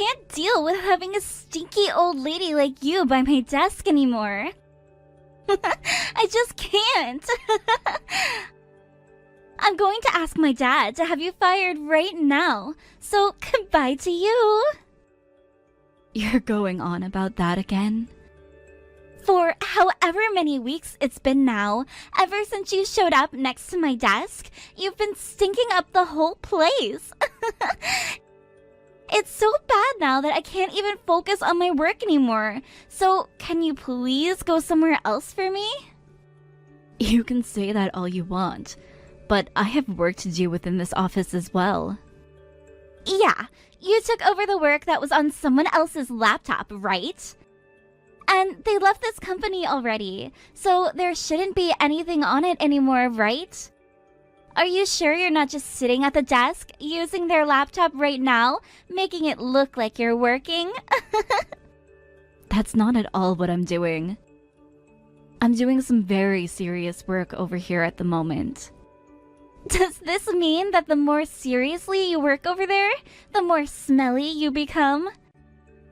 can't deal with having a stinky old lady like you by my desk anymore. I just can't. I'm going to ask my dad to have you fired right now, so goodbye to you. You're going on about that again? For however many weeks it's been now, ever since you showed up next to my desk, you've been stinking up the whole place. It's so bad now that I can't even focus on my work anymore. So, can you please go somewhere else for me? You can say that all you want, but I have work to do within this office as well. Yeah, you took over the work that was on someone else's laptop, right? And they left this company already, so there shouldn't be anything on it anymore, right? Are you sure you're not just sitting at the desk, using their laptop right now, making it look like you're working? That's not at all what I'm doing. I'm doing some very serious work over here at the moment. Does this mean that the more seriously you work over there, the more smelly you become?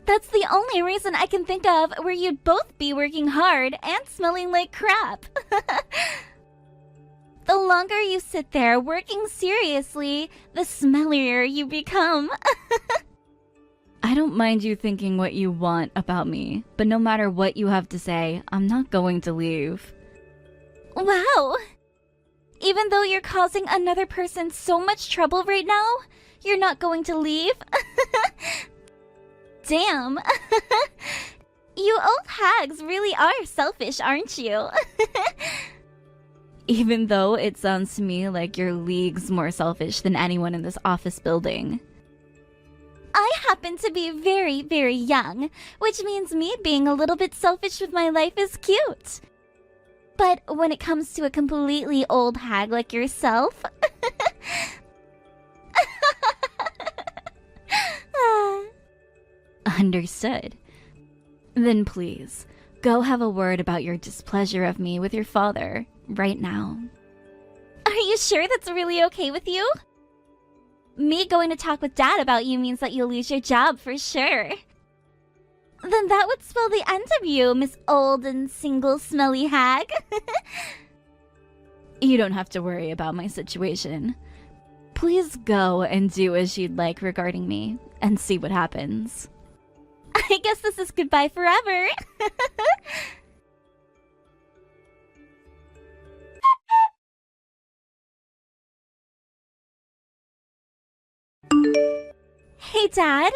That's the only reason I can think of where you'd both be working hard and smelling like crap. The longer you sit there working seriously, the smellier you become. I don't mind you thinking what you want about me, but no matter what you have to say, I'm not going to leave. Wow! Even though you're causing another person so much trouble right now, you're not going to leave? Damn! You old hags really are selfish, aren't you? Even though it sounds to me like you're leagues more selfish than anyone in this office building. I happen to be very, very young, which means me being a little bit selfish with my life is cute. But when it comes to a completely old hag like yourself... Understood. Then please, go have a word about your displeasure of me with your father, right now. Are you sure that's really okay with you? Me going to talk with Dad about you means that you'll lose your job for sure. Then that would spell the end of you, Miss Old and Single Smelly Hag. You don't have to worry about my situation. Please go and do as you'd like regarding me, and see what happens. I guess this is goodbye forever. Hey, Dad.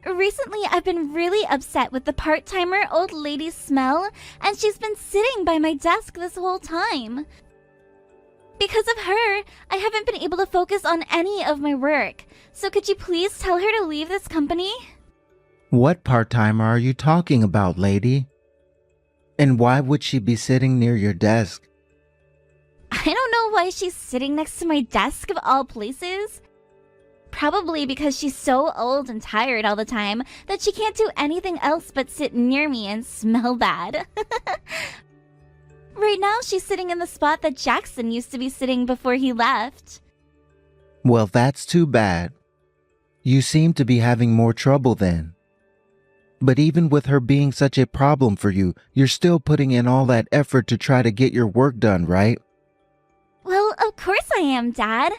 Recently, I've been really upset with the part-timer old lady smell, and she's been sitting by my desk this whole time. Because of her, I haven't been able to focus on any of my work. So could you please tell her to leave this company? What part-timer are you talking about, lady? And why would she be sitting near your desk? I don't know why she's sitting next to my desk of all places. Probably because she's so old and tired all the time that she can't do anything else but sit near me and smell bad. Right now, she's sitting in the spot that Jackson used to be sitting before he left. Well, that's too bad. You seem to be having more trouble then. But even with her being such a problem for you, you're still putting in all that effort to try to get your work done, right? Well, of course I am, Dad.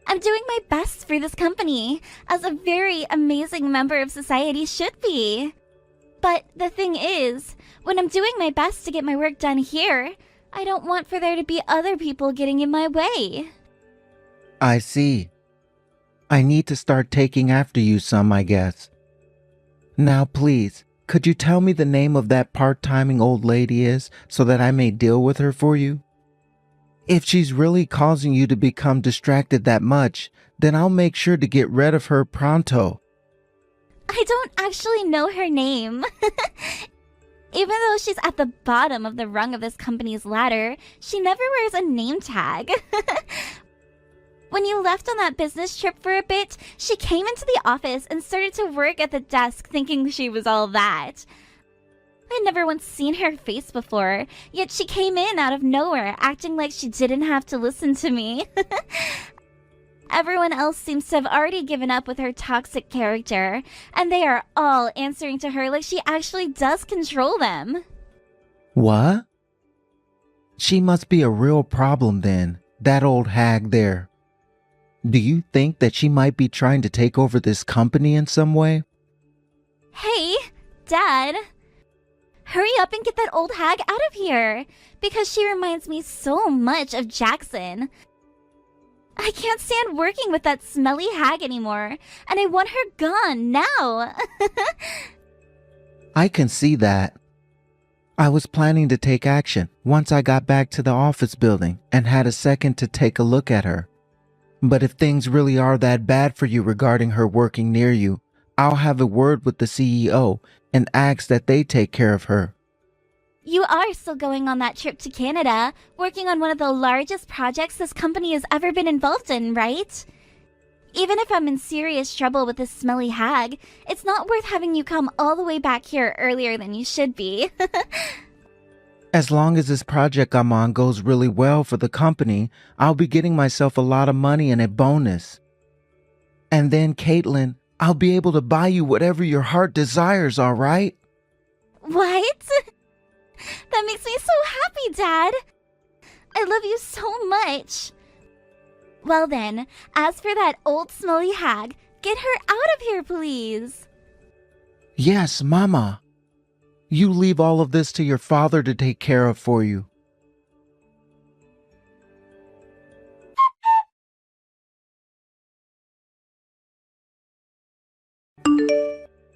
I'm doing my best for this company, as a very amazing member of society should be. But the thing is, when I'm doing my best to get my work done here, I don't want for there to be other people getting in my way. I see. I need to start taking after you some, I guess. Now, please, could you tell me the name of that part-timing old lady is so that I may deal with her for you? If she's really causing you to become distracted that much, then I'll make sure to get rid of her pronto. I don't actually know her name. Even though she's at the bottom of the rung of this company's ladder, she never wears a name tag. When you left on that business trip for a bit, she came into the office and started to work at the desk thinking she was all that. I'd never once seen her face before, yet she came in out of nowhere acting like she didn't have to listen to me. everyone else seems to have already given up with her toxic character, and they are all answering to her like she actually does control them. What? She must be a real problem then, that old hag there. Do you think that she might be trying to take over this company in some way? Hey, Dad. Hurry up and get that old hag out of here, because she reminds me so much of Jackson. I can't stand working with that smelly hag anymore, and I want her gone now. I can see that. I was planning to take action once I got back to the office building and had a second to take a look at her. But if things really are that bad for you regarding her working near you, I'll have a word with the CEO and ask that they take care of her. You are still going on that trip to Canada, working on one of the largest projects this company has ever been involved in, right? Even if I'm in serious trouble with this smelly hag, it's not worth having you come all the way back here earlier than you should be. As long as this project I'm on goes really well for the company, I'll be getting myself a lot of money and a bonus. And then, Caitlin, I'll be able to buy you whatever your heart desires, all right? What? That makes me so happy, Dad. I love you so much. Well then, as for that old smelly hag, get her out of here, please. Yes, Mama. You leave all of this to your father to take care of for you.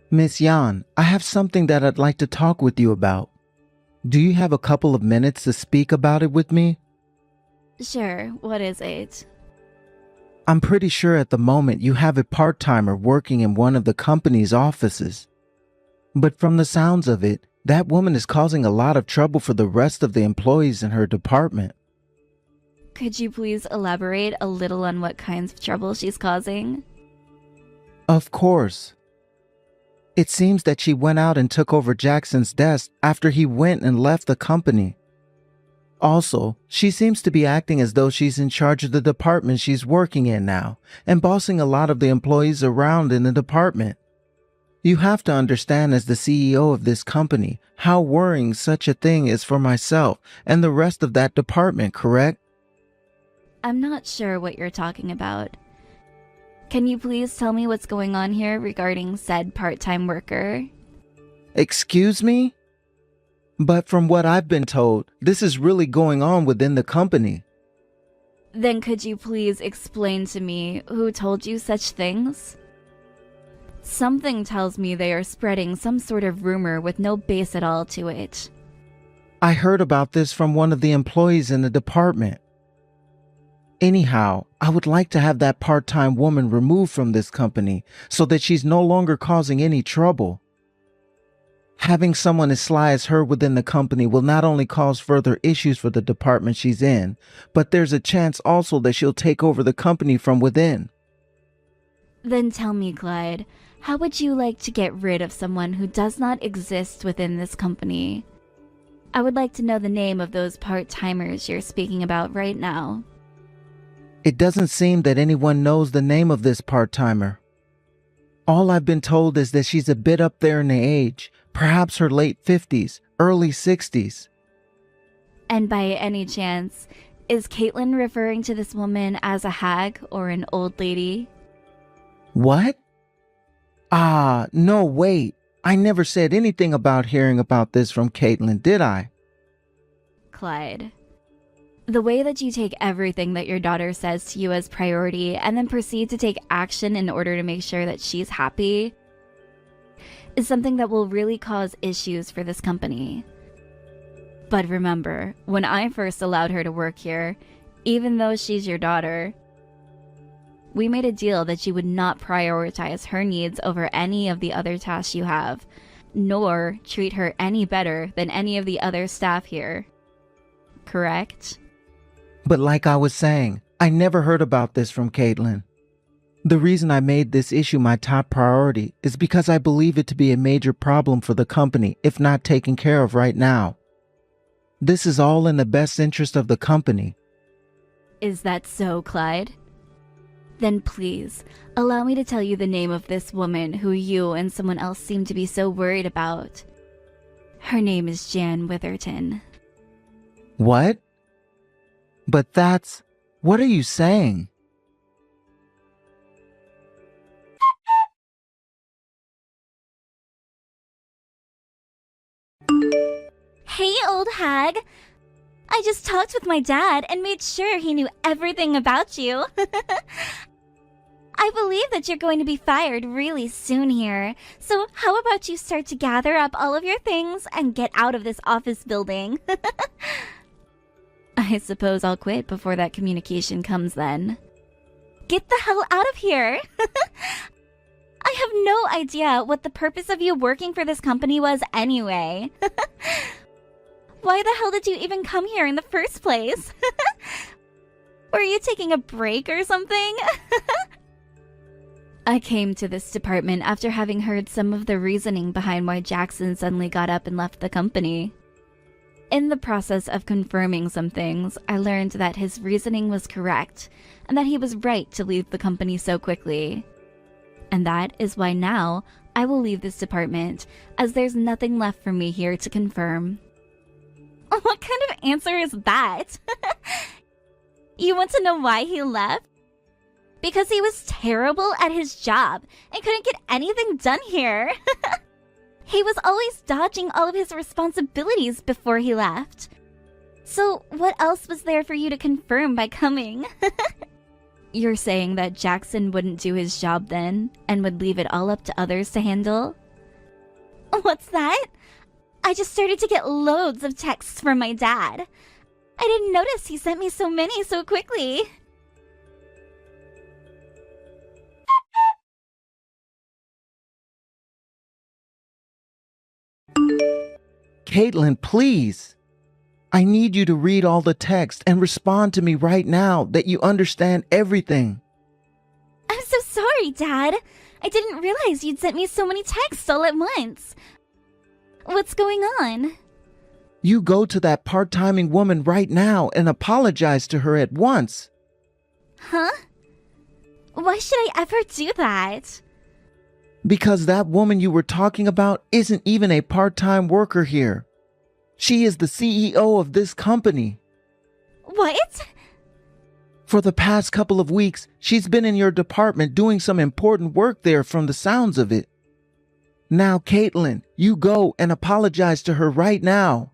Miss Yan, I have something that I'd like to talk with you about. Do you have a couple of minutes to speak about it with me? Sure, what is it? I'm pretty sure at the moment you have a part-timer working in one of the company's offices. But from the sounds of it, that woman is causing a lot of trouble for the rest of the employees in her department. Could you please elaborate a little on what kinds of trouble she's causing? Of course. It seems that she went out and took over Jackson's desk after he went and left the company. Also, she seems to be acting as though she's in charge of the department she's working in now and bossing a lot of the employees around in the department. You have to understand as the CEO of this company how worrying such a thing is for myself and the rest of that department, correct? I'm not sure what you're talking about. Can you please tell me what's going on here regarding said part-time worker? Excuse me? But from what I've been told, this is really going on within the company. Then could you please explain to me who told you such things? Something tells me they are spreading some sort of rumor with no base at all to it. I heard about this from one of the employees in the department. Anyhow, I would like to have that part-time woman removed from this company so that she's no longer causing any trouble. Having someone as sly as her within the company will not only cause further issues for the department she's in, but there's a chance also that she'll take over the company from within. Then tell me, Clyde, how would you like to get rid of someone who does not exist within this company? I would like to know the name of those part-timers you're speaking about right now. It doesn't seem that anyone knows the name of this part-timer. All I've been told is that she's a bit up there in the age, perhaps her late 50s, early 60s. And by any chance, is Caitlin referring to this woman as a hag or an old lady? What? No, wait. I never said anything about hearing about this from Caitlin, did I? Clyde, the way that you take everything that your daughter says to you as priority and then proceed to take action in order to make sure that she's happy is something that will really cause issues for this company. But remember, when I first allowed her to work here, even though she's your daughter, we made a deal that you would not prioritize her needs over any of the other tasks you have, nor treat her any better than any of the other staff here. Correct? But like I was saying, I never heard about this from Caitlin. The reason I made this issue my top priority is because I believe it to be a major problem for the company if not taken care of right now. This is all in the best interest of the company. Is that so, Clyde? Then please, allow me to tell you the name of this woman who you and someone else seem to be so worried about. Her name is Jan Witherton. What? But that's... What are you saying? Hey, old hag. I just talked with my dad and made sure he knew everything about you. I believe that you're going to be fired really soon here. So how about you start to gather up all of your things and get out of this office building? I suppose I'll quit before that communication comes then. Get the hell out of here! I have no idea what the purpose of you working for this company was anyway. Why the hell did you even come here in the first place? Were you taking a break or something? I came to this department after having heard some of the reasoning behind why Jackson suddenly got up and left the company. In the process of confirming some things, I learned that his reasoning was correct, and that he was right to leave the company so quickly. And that is why now I will leave this department, as there's nothing left for me here to confirm. What kind of answer is that? You want to know why he left? Because he was terrible at his job and couldn't get anything done here. He was always dodging all of his responsibilities before he left. So what else was there for you to confirm by coming? You're saying that Jackson wouldn't do his job then, and would leave it all up to others to handle? What's that? I just started to get loads of texts from my dad. I didn't notice he sent me so many so quickly. Caitlin, please. I need you to read all the text and respond to me right now that you understand everything. I'm so sorry, Dad. I didn't realize you'd sent me so many texts all at once. What's going on? You go to that part-timing woman right now and apologize to her at once. Huh? Why should I ever do that? Because that woman you were talking about isn't even a part-time worker here. She is the CEO of this company. What? For the past couple of weeks, she's been in your department doing some important work there from the sounds of it. Now, Caitlin, you go and apologize to her right now.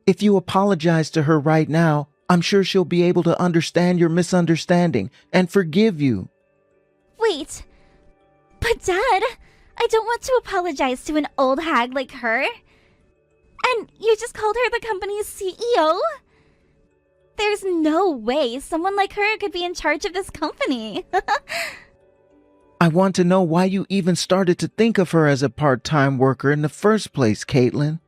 If you apologize to her right now, I'm sure she'll be able to understand your misunderstanding and forgive you. Wait. But Dad, I don't want to apologize to an old hag like her. And you just called her the company's CEO? There's no way someone like her could be in charge of this company. I want to know why you even started to think of her as a part-time worker in the first place, Caitlin.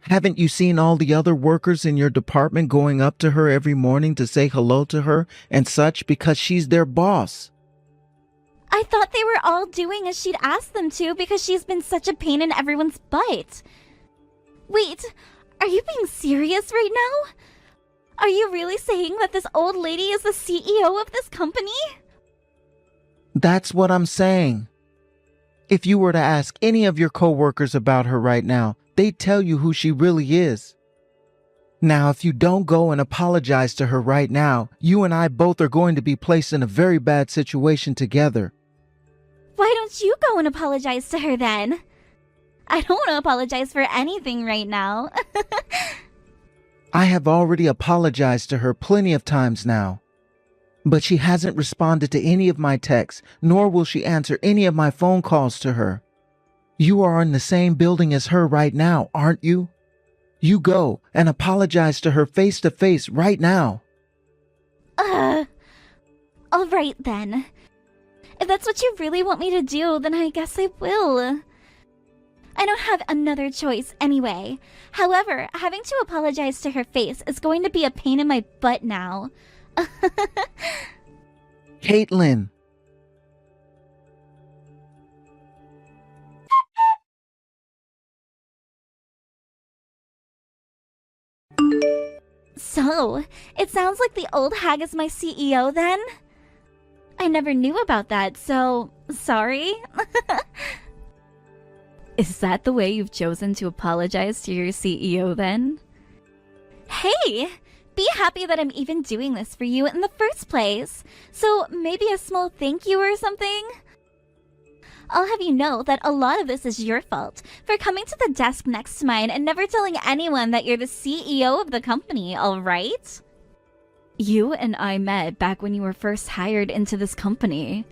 Haven't you seen all the other workers in your department going up to her every morning to say hello to her and such because she's their boss? I thought they were all doing as she'd asked them to because she's been such a pain in everyone's butt. Wait, are you being serious right now? Are you really saying that this old lady is the CEO of this company? That's what I'm saying. If you were to ask any of your coworkers about her right now, they'd tell you who she really is. Now, if you don't go and apologize to her right now, you and I both are going to be placed in a very bad situation together. Why don't you go and apologize to her then? I don't want to apologize for anything right now. I have already apologized to her plenty of times now. But she hasn't responded to any of my texts, nor will she answer any of my phone calls to her. You are in the same building as her right now, aren't you? You go and apologize to her face to face right now. All right then. If that's what you really want me to do, then I guess I will. I don't have another choice anyway. However, having to apologize to her face is going to be a pain in my butt now. Caitlin. So, it sounds like the old hag is my CEO then? I never knew about that, so sorry. Is that the way you've chosen to apologize to your CEO then? Hey! Be happy that I'm even doing this for you in the first place. So maybe a small thank you or something? I'll have you know that a lot of this is your fault for coming to the desk next to mine and never telling anyone that you're the CEO of the company, alright? You and I met back when you were first hired into this company.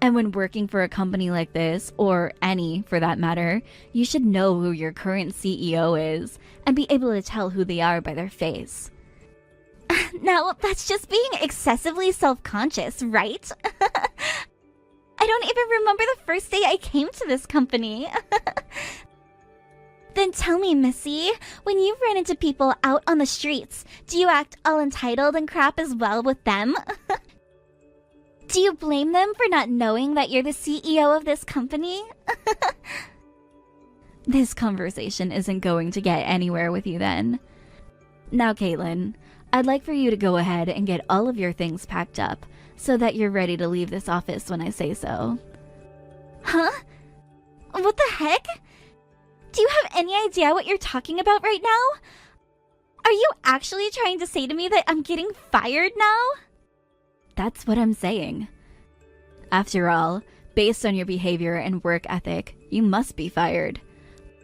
And when working for a company like this, or any for that matter, you should know who your current CEO is and be able to tell who they are by their face. Now, that's just being excessively self-conscious, right? I don't even remember the first day I came to this company. Then tell me, Missy, when you run into people out on the streets, do you act all entitled and crap as well with them? Do you blame them for not knowing that you're the CEO of this company? This conversation isn't going to get anywhere with you then. Now, Caitlin, I'd like for you to go ahead and get all of your things packed up so that you're ready to leave this office when I say so. Huh? What the heck? Do you have any idea what you're talking about right now? Are you actually trying to say to me that I'm getting fired now? That's what I'm saying. After all, based on your behavior and work ethic, you must be fired.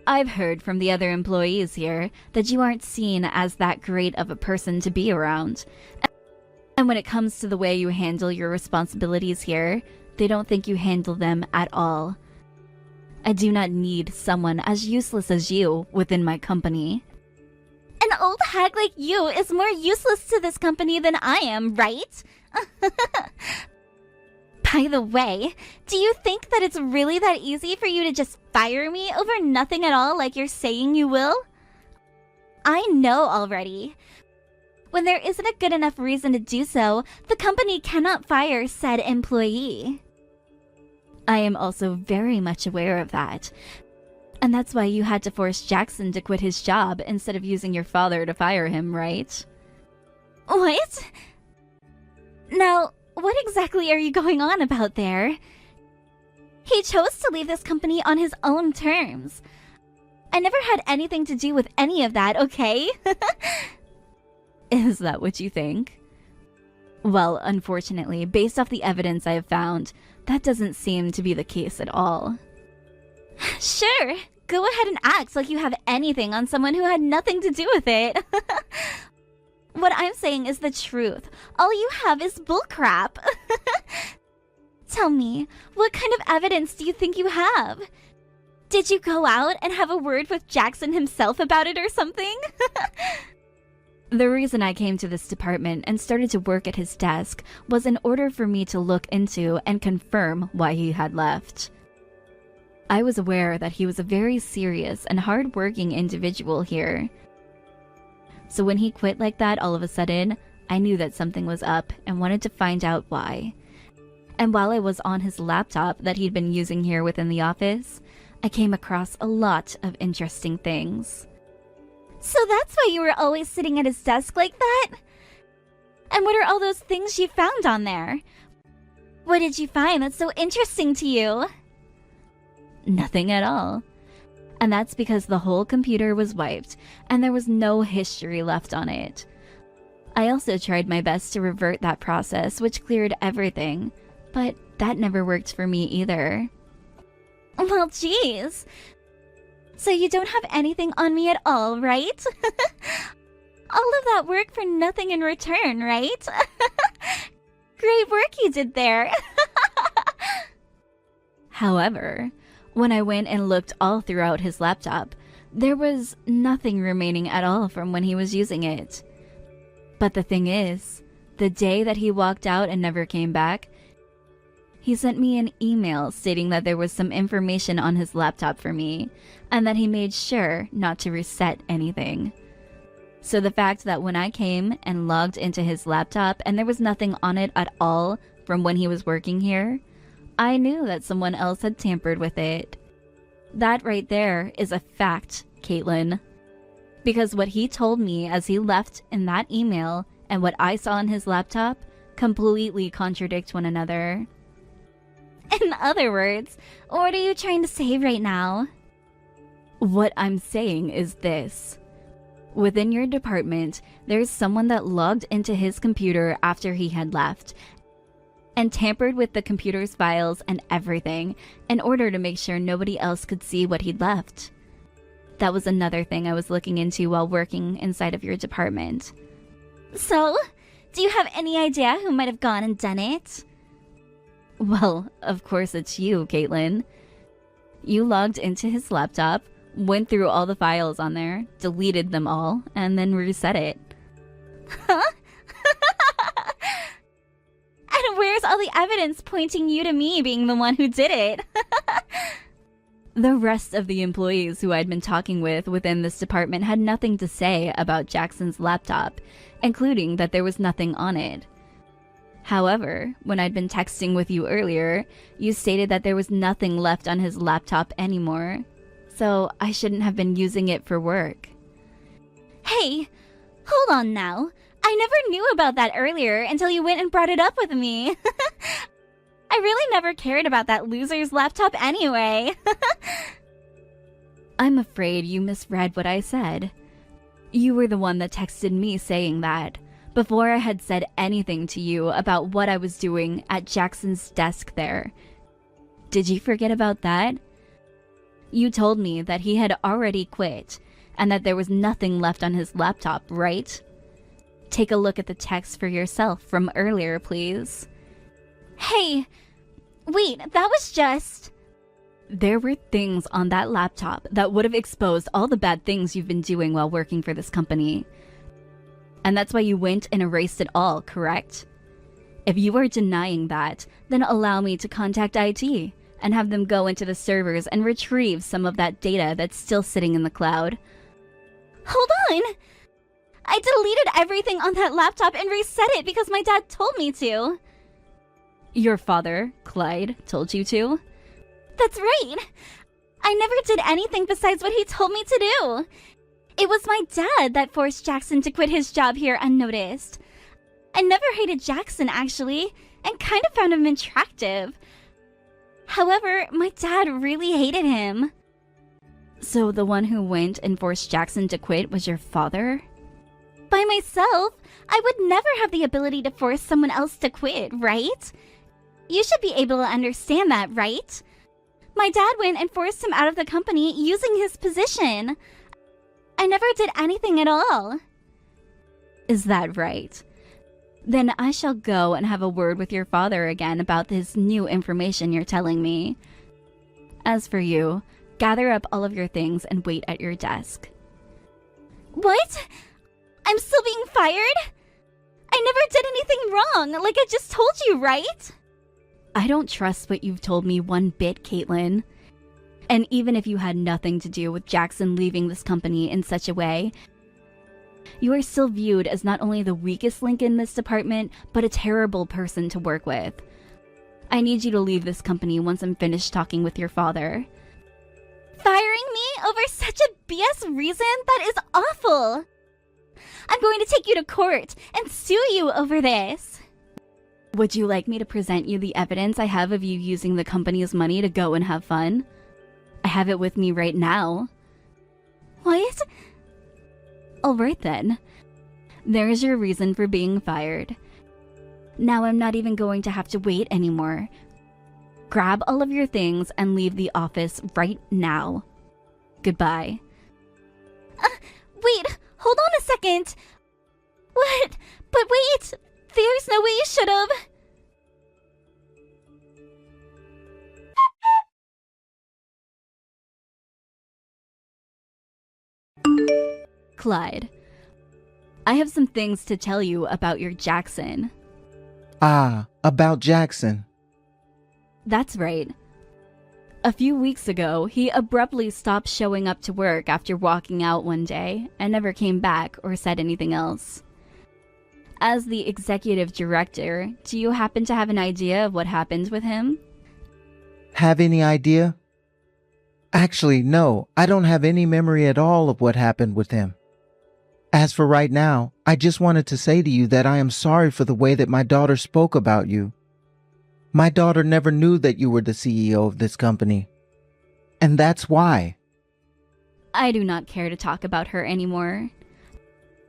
I've heard from the other employees here that you aren't seen as that great of a person to be around. And when it comes to the way you handle your responsibilities here, they don't think you handle them at all. I do not need someone as useless as you within my company. An old hag like you is more useless to this company than I am, right? By the way, do you think that it's really that easy for you to just fire me over nothing at all like you're saying you will? I know already. When there isn't a good enough reason to do so, the company cannot fire said employee. I am also very much aware of that. And that's why you had to force Jackson to quit his job instead of using your father to fire him, right? What? Now, what exactly are you going on about there? He chose to leave this company on his own terms. I never had anything to do with any of that, okay? Is that what you think? Well, unfortunately, based off the evidence I have found, that doesn't seem to be the case at all. Sure, go ahead and act like you have anything on someone who had nothing to do with it. What I'm saying is the truth. All you have is bullcrap. Tell me, what kind of evidence do you think you have? Did you go out and have a word with Jackson himself about it or something? The reason I came to this department and started to work at his desk was in order for me to look into and confirm why he had left. I was aware that he was a very serious and hard-working individual here. So when he quit like that all of a sudden, I knew that something was up and wanted to find out why. And while I was on his laptop that he'd been using here within the office, I came across a lot of interesting things. So that's why you were always sitting at his desk like that? And what are all those things you found on there? What did you find that's so interesting to you? Nothing at all. And that's because the whole computer was wiped and there was no history left on it. I also tried my best to revert that process, which cleared everything, but that never worked for me either. Well, geez. So you don't have anything on me at all, right? All of that work for nothing in return, right? Great work you did there. However, when I went and looked all throughout his laptop, there was nothing remaining at all from when he was using it. But the thing is, the day that he walked out and never came back, he sent me an email stating that there was some information on his laptop for me, and that he made sure not to reset anything. So the fact that when I came and logged into his laptop and there was nothing on it at all from when he was working here, I knew that someone else had tampered with it. That right there is a fact, Caitlin. Because what he told me as he left in that email and what I saw on his laptop completely contradict one another. In other words, what are you trying to say right now? What I'm saying is this. Within your department, there's someone that logged into his computer after he had left and tampered with the computer's files and everything in order to make sure nobody else could see what he'd left. That was another thing I was looking into while working inside of your department. So, do you have any idea who might have gone and done it? Well, of course it's you, Caitlin. You logged into his laptop, went through all the files on there, deleted them all, and then reset it. Huh? And where's all the evidence pointing you to me being the one who did it? The rest of the employees who I'd been talking with within this department had nothing to say about Jackson's laptop, including that there was nothing on it. However, when I'd been texting with you earlier, you stated that there was nothing left on his laptop anymore, so I shouldn't have been using it for work. Hey, hold on now. I never knew about that earlier until you went and brought it up with me. I really never cared about that loser's laptop anyway. I'm afraid you misread what I said. You were the one that texted me saying that, before I had said anything to you about what I was doing at Jackson's desk there. Did you forget about that? You told me that he had already quit, and that there was nothing left on his laptop, right? Take a look at the text for yourself from earlier, please. Hey, wait, that was just... There were things on that laptop that would have exposed all the bad things you've been doing while working for this company. And that's why you went and erased it all, correct? If you are denying that, then allow me to contact IT and have them go into the servers and retrieve some of that data that's still sitting in the cloud. Hold on! I deleted everything on that laptop and reset it because my dad told me to. Your father, Clyde, told you to? That's right! I never did anything besides what he told me to do. It was my dad that forced Jackson to quit his job here unnoticed. I never hated Jackson, actually, and kind of found him attractive. However, my dad really hated him. So the one who went and forced Jackson to quit was your father? By myself, I would never have the ability to force someone else to quit, right? You should be able to understand that, right? My dad went and forced him out of the company using his position. I never did anything at all. Is that right? Then I shall go and have a word with your father again about this new information you're telling me. As for you, gather up all of your things and wait at your desk. What? I'm still being fired? I never did anything wrong, like I just told you, right? I don't trust what you've told me one bit, Caitlin. And even if you had nothing to do with Jackson leaving this company in such a way, you are still viewed as not only the weakest link in this department, but a terrible person to work with. I need you to leave this company once I'm finished talking with your father. Firing me over such a BS reason? That is awful! I'm going to take you to court and sue you over this. Would you like me to present you the evidence I have of you using the company's money to go and have fun? I have it with me right now. What? Alright then. There's your reason for being fired. Now I'm not even going to have to wait anymore. Grab all of your things and leave the office right now. Goodbye. Wait, hold on a second. What? But wait, there's no way you should have. Clyde, I have some things to tell you about your Jackson. Ah, about Jackson. That's right. A few weeks ago, he abruptly stopped showing up to work after walking out one day and never came back or said anything else. As the executive director, do you happen to have an idea of what happened with him? Have any idea? Actually, no, I don't have any memory at all of what happened with him. As for right now, I just wanted to say to you that I am sorry for the way that my daughter spoke about you. My daughter never knew that you were the CEO of this company. And that's why. I do not care to talk about her anymore.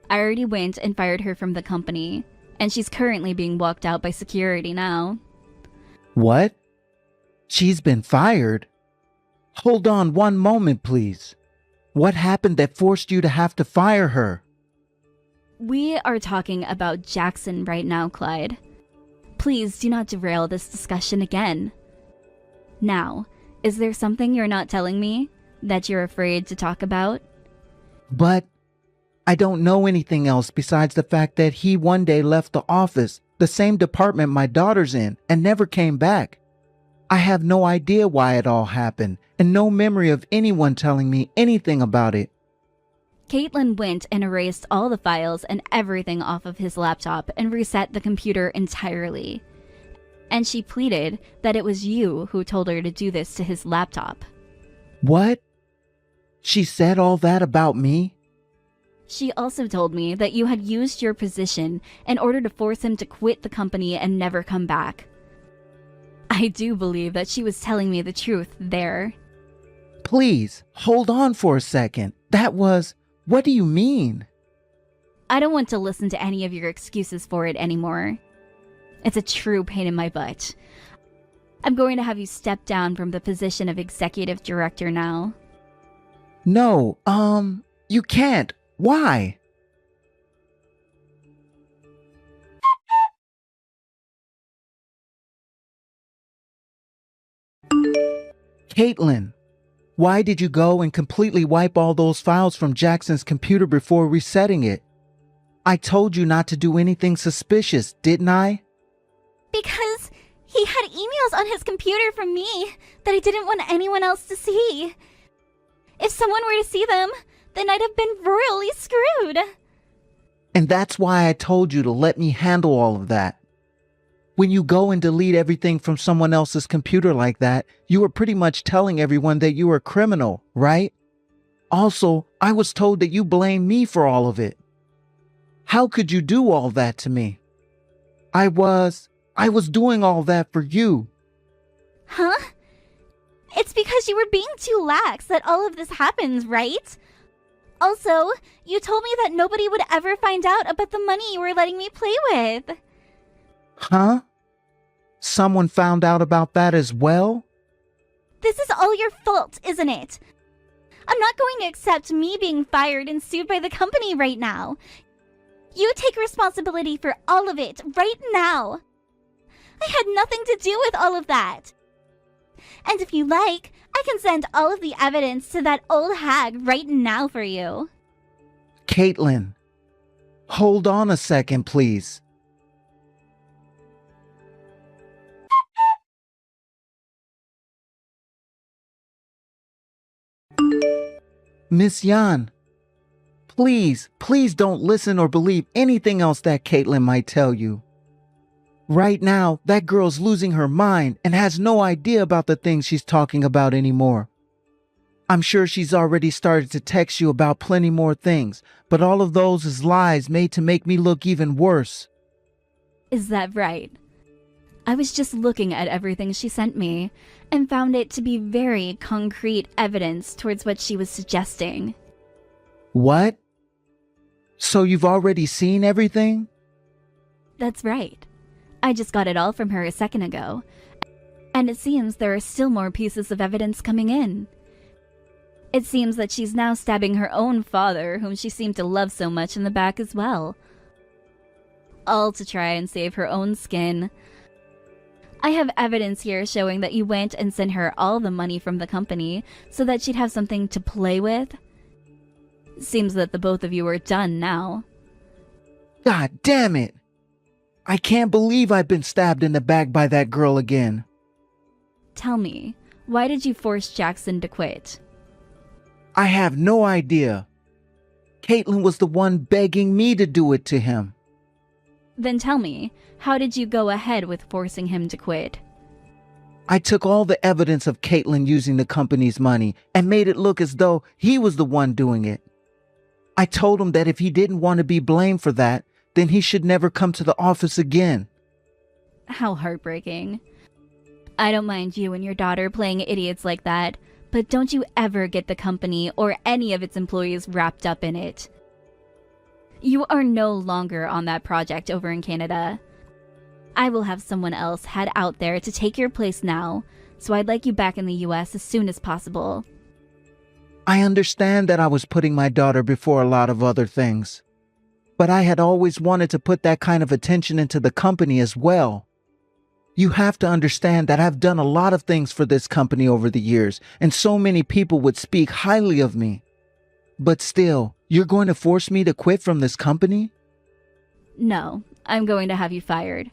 I already went and fired her from the company, and she's currently being walked out by security now. What? She's been fired? Hold on one moment, please. What happened that forced you to have to fire her? We are talking about Jackson right now, Clyde. Please do not derail this discussion again. Now, is there something you're not telling me that you're afraid to talk about? But I don't know anything else besides the fact that he one day left the office, the same department my daughter's in, and never came back. I have no idea why it all happened, and no memory of anyone telling me anything about it. Caitlin went and erased all the files and everything off of his laptop and reset the computer entirely. And she pleaded that it was you who told her to do this to his laptop. What? She said all that about me? She also told me that you had used your position in order to force him to quit the company and never come back. I do believe that she was telling me the truth there. Please, hold on for a second. What do you mean? I don't want to listen to any of your excuses for it anymore. It's a true pain in my butt. I'm going to have you step down from the position of executive director now. No, you can't. Why? Caitlin, why did you go and completely wipe all those files from Jackson's computer before resetting it? I told you not to do anything suspicious, didn't I? Because he had emails on his computer from me that I didn't want anyone else to see. If someone were to see them, then I'd have been royally screwed. And that's why I told you to let me handle all of that. When you go and delete everything from someone else's computer like that, you are pretty much telling everyone that you are a criminal, right? Also, I was told that you blame me for all of it. How could you do all that to me? I was doing all that for you. Huh? It's because you were being too lax that all of this happens, right? Also, you told me that nobody would ever find out about the money you were letting me play with. Huh? Someone found out about that as well? This is all your fault, isn't it? I'm not going to accept me being fired and sued by the company right now. You take responsibility for all of it right now. I had nothing to do with all of that. And if you like, I can send all of the evidence to that old hag right now for you. Caitlin, hold on a second, please. Miss Yan, please don't listen or believe anything else that Caitlin might tell you. Right now, that girl's losing her mind and has no idea about the things she's talking about anymore. I'm sure she's already started to text you about plenty more things, but all of those is lies made to make me look even worse. Is that right? I was just looking at everything she sent me and found it to be very concrete evidence towards what she was suggesting. What? So you've already seen everything? That's right. I just got it all from her a second ago. And it seems there are still more pieces of evidence coming in. It seems that she's now stabbing her own father, whom she seemed to love so much, in the back as well. All to try and save her own skin. I have evidence here showing that you went and sent her all the money from the company so that she'd have something to play with. Seems that the both of you are done now. God damn it! I can't believe I've been stabbed in the back by that girl again. Tell me, why did you force Jackson to quit? I have no idea. Caitlin was the one begging me to do it to him. Then tell me, how did you go ahead with forcing him to quit? I took all the evidence of Caitlin using the company's money and made it look as though he was the one doing it. I told him that if he didn't want to be blamed for that, then he should never come to the office again. How heartbreaking. I don't mind you and your daughter playing idiots like that, but don't you ever get the company or any of its employees wrapped up in it. You are no longer on that project over in Canada. I will have someone else head out there to take your place now, so I'd like you back in the US as soon as possible. I understand that I was putting my daughter before a lot of other things, but I had always wanted to put that kind of attention into the company as well. You have to understand that I've done a lot of things for this company over the years, and so many people would speak highly of me. But still, you're going to force me to quit from this company? No, I'm going to have you fired.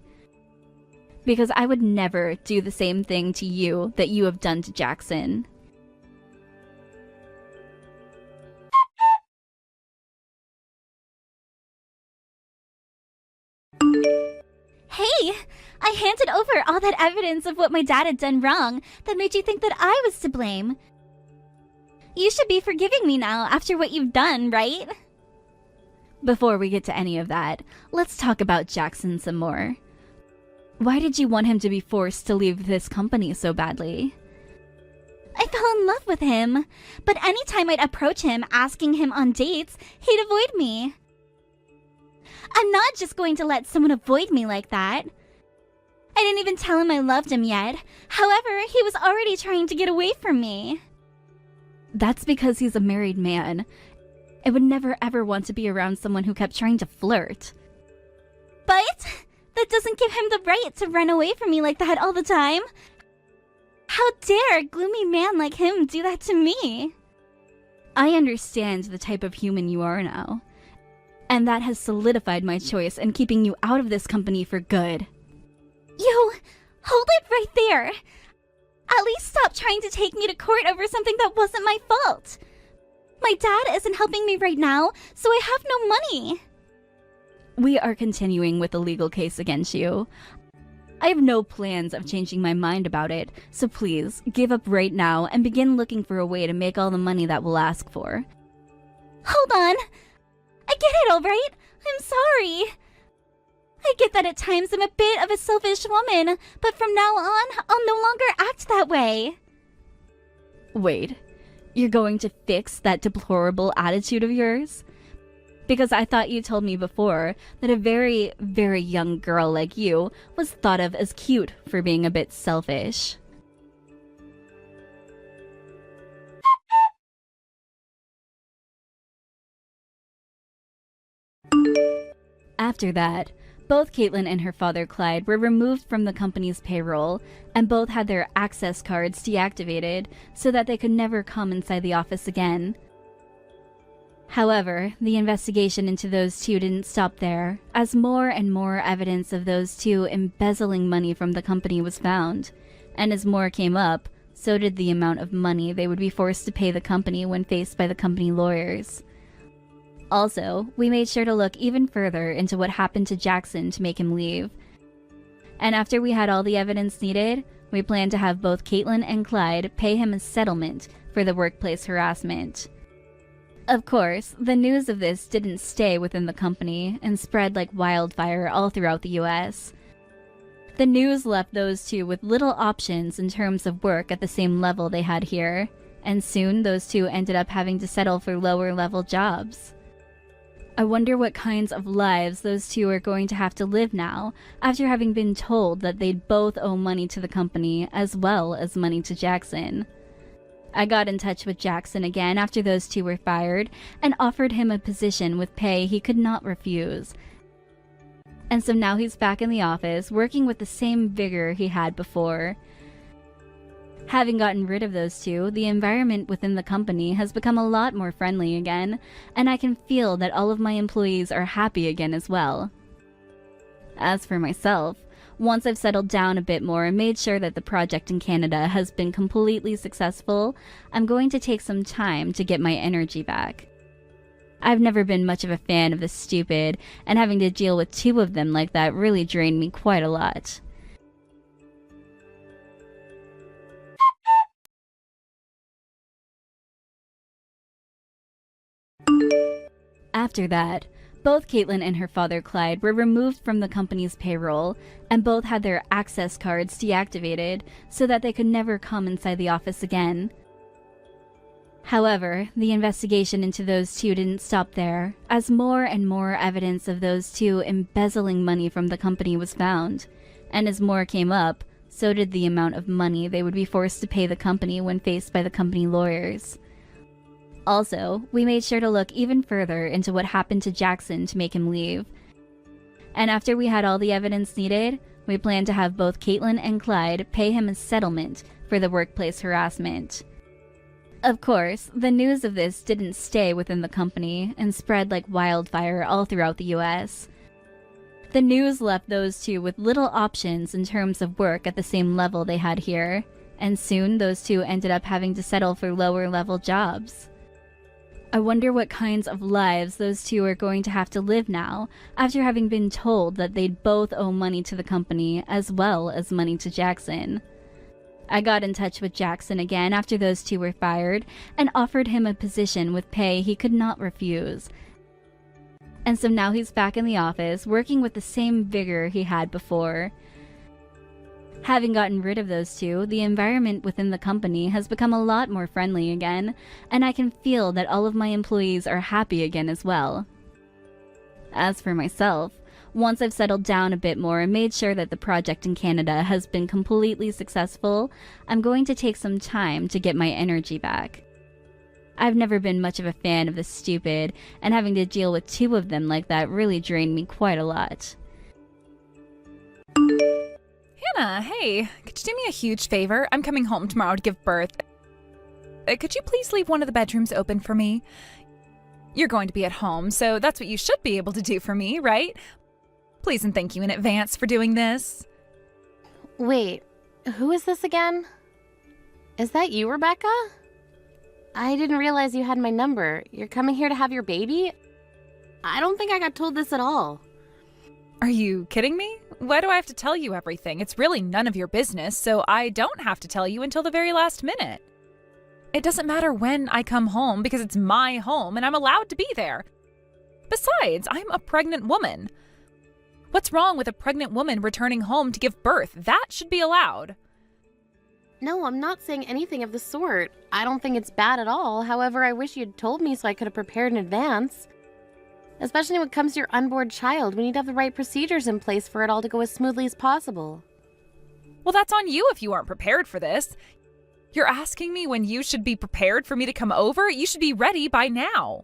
Because I would never do the same thing to you that you have done to Jackson. Hey! I handed over all that evidence of what my dad had done wrong that made you think that I was to blame. You should be forgiving me now after what you've done, right? Before we get to any of that, let's talk about Jackson some more. Why did you want him to be forced to leave this company so badly? I fell in love with him, but anytime I'd approach him asking him on dates, he'd avoid me. I'm not just going to let someone avoid me like that. I didn't even tell him I loved him yet. However, he was already trying to get away from me. That's because he's a married man. I would never ever want to be around someone who kept trying to flirt. But that doesn't give him the right to run away from me like that all the time. How dare a gloomy man like him do that to me? I understand the type of human you are now. And that has solidified my choice in keeping you out of this company for good. You, hold it right there. At least stop trying to take me to court over something that wasn't my fault. My dad isn't helping me right now, so I have no money. We are continuing with the legal case against you. I have no plans of changing my mind about it, so please, give up right now and begin looking for a way to make all the money that we'll ask for. Hold on. I get it, all right? I'm sorry. I get that at times I'm a bit of a selfish woman, but from now on, I'll no longer act that way. Wait, you're going to fix that deplorable attitude of yours? Because I thought you told me before that a very, very young girl like you was thought of as cute for being a bit selfish. After that, both Caitlin and her father Clyde were removed from the company's payroll, and both had their access cards deactivated so that they could never come inside the office again. However, the investigation into those two didn't stop there, as more and more evidence of those two embezzling money from the company was found, and as more came up, so did the amount of money they would be forced to pay the company when faced by the company lawyers. Also, we made sure to look even further into what happened to Jackson to make him leave. And after we had all the evidence needed, we planned to have both Caitlin and Clyde pay him a settlement for the workplace harassment. Of course, the news of this didn't stay within the company and spread like wildfire all throughout the US. The news left those two with little options in terms of work at the same level they had here, and soon those two ended up having to settle for lower level jobs. I wonder what kinds of lives those two are going to have to live now, after having been told that they'd both owe money to the company as well as money to Jackson. I got in touch with Jackson again after those two were fired, and offered him a position with pay he could not refuse. And so now he's back in the office, working with the same vigor he had before. Having gotten rid of those two, the environment within the company has become a lot more friendly again, and I can feel that all of my employees are happy again as well. As for myself, once I've settled down a bit more and made sure that the project in Canada has been completely successful, I'm going to take some time to get my energy back. I've never been much of a fan of the stupid, and having to deal with two of them like that really drained me quite a lot. After that, both Caitlin and her father Clyde were removed from the company's payroll, and both had their access cards deactivated so that they could never come inside the office again. However, the investigation into those two didn't stop there, as more and more evidence of those two embezzling money from the company was found, and as more came up, so did the amount of money they would be forced to pay the company when faced by the company lawyers. Also, we made sure to look even further into what happened to Jackson to make him leave. And after we had all the evidence needed, we planned to have both Caitlin and Clyde pay him a settlement for the workplace harassment. Of course, the news of this didn't stay within the company and spread like wildfire all throughout the US. The news left those two with little options in terms of work at the same level they had here, and soon those two ended up having to settle for lower level jobs. I wonder what kinds of lives those two are going to have to live now, after having been told that they'd both owe money to the company as well as money to Jackson. I got in touch with Jackson again after those two were fired and offered him a position with pay he could not refuse. And so now he's back in the office, working with the same vigor he had before. Having gotten rid of those two, the environment within the company has become a lot more friendly again, and I can feel that all of my employees are happy again as well. As for myself, once I've settled down a bit more and made sure that the project in Canada has been completely successful, I'm going to take some time to get my energy back. I've never been much of a fan of the stupid, and having to deal with two of them like that really drained me quite a lot. Hannah, hey, could you do me a huge favor? I'm coming home tomorrow to give birth. Could you please leave one of the bedrooms open for me? You're going to be at home, so that's what you should be able to do for me, right? Please and thank you in advance for doing this. Wait, who is this again? Is that you, Rebecca? I didn't realize you had my number. You're coming here to have your baby? I don't think I got told this at all. Are you kidding me? Why do I have to tell you everything? It's really none of your business, so I don't have to tell you until the very last minute. It doesn't matter when I come home because it's my home and I'm allowed to be there. Besides, I'm a pregnant woman. What's wrong with a pregnant woman returning home to give birth? That should be allowed. No, I'm not saying anything of the sort. I don't think it's bad at all. However, I wish you'd told me so I could have prepared in advance. Especially when it comes to your unborn child, we need to have the right procedures in place for it all to go as smoothly as possible. Well, that's on you if you aren't prepared for this. You're asking me when you should be prepared for me to come over? You should be ready by now.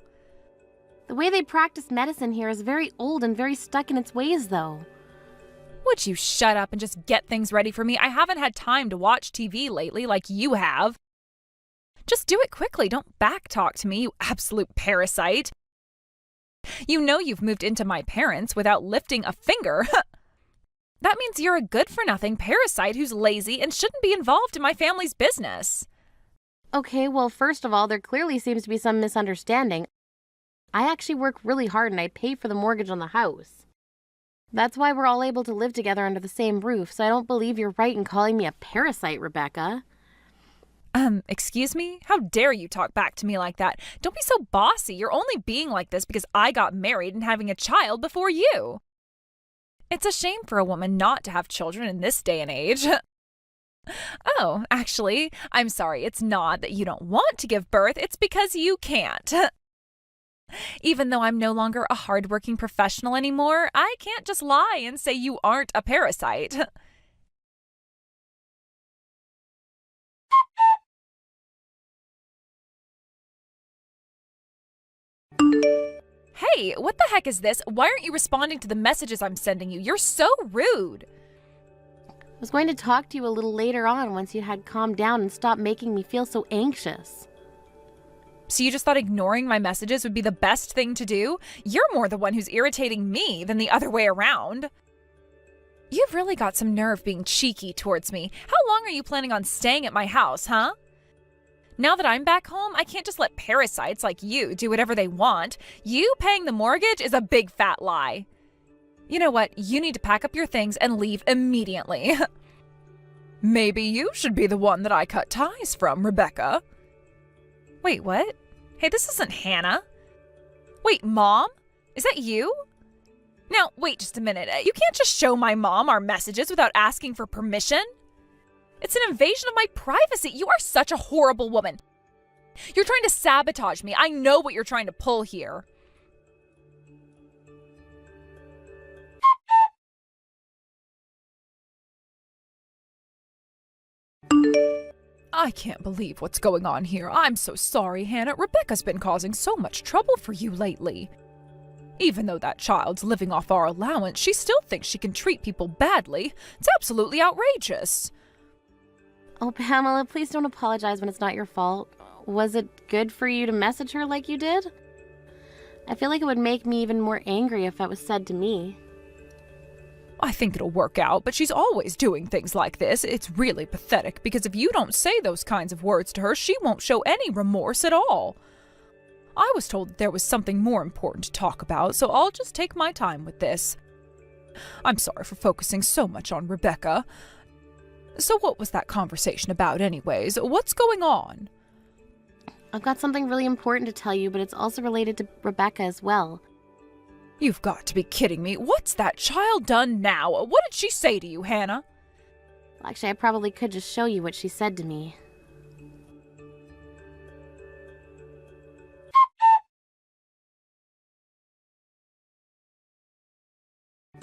The way they practice medicine here is very old and very stuck in its ways, though. Would you shut up and just get things ready for me? I haven't had time to watch TV lately like you have. Just do it quickly. Don't backtalk to me, you absolute parasite. You know you've moved into my parents without lifting a finger. That means you're a good-for-nothing parasite who's lazy and shouldn't be involved in my family's business. Okay, well, first of all, there clearly seems to be some misunderstanding. I actually work really hard and I pay for the mortgage on the house. That's why we're all able to live together under the same roof, so I don't believe you're right in calling me a parasite, Rebecca. Excuse me? How dare you talk back to me like that? Don't be so bossy. You're only being like this because I got married and having a child before you. It's a shame for a woman not to have children in this day and age. Oh, actually, I'm sorry. It's not that you don't want to give birth. It's because you can't. Even though I'm no longer a hardworking professional anymore, I can't just lie and say you aren't a parasite. Hey, what the heck is this? Why aren't you responding to the messages I'm sending you? You're so rude. I was going to talk to you a little later on once you had calmed down and stopped making me feel so anxious. So you just thought ignoring my messages would be the best thing to do? You're more the one who's irritating me than the other way around. You've really got some nerve being cheeky towards me. How long are you planning on staying at my house, huh? Now that I'm back home, I can't just let parasites like you do whatever they want. You paying the mortgage is a big fat lie. You know what? You need to pack up your things and leave immediately. Maybe you should be the one that I cut ties from, Rebecca. Wait, what? Hey, this isn't Hannah. Wait, Mom? Is that you? Now, wait just a minute. You can't just show my mom our messages without asking for permission. It's an invasion of my privacy. You are such a horrible woman. You're trying to sabotage me. I know what you're trying to pull here. I can't believe what's going on here. I'm so sorry, Hannah. Rebecca's been causing so much trouble for you lately. Even though that child's living off our allowance, she still thinks she can treat people badly. It's absolutely outrageous. Oh, Pamela, please don't apologize when it's not your fault. Was it good for you to message her like you did? I feel like it would make me even more angry if that was said to me. I think it'll work out, but she's always doing things like this. It's really pathetic, because if you don't say those kinds of words to her, she won't show any remorse at all. I was told that there was something more important to talk about, so I'll just take my time with this. I'm sorry for focusing so much on Rebecca. So what was that conversation about anyways? What's going on? I've got something really important to tell you, but it's also related to Rebecca as well. You've got to be kidding me. What's that child done now? What did she say to you, Hannah? Actually, I probably could just show you what she said to me.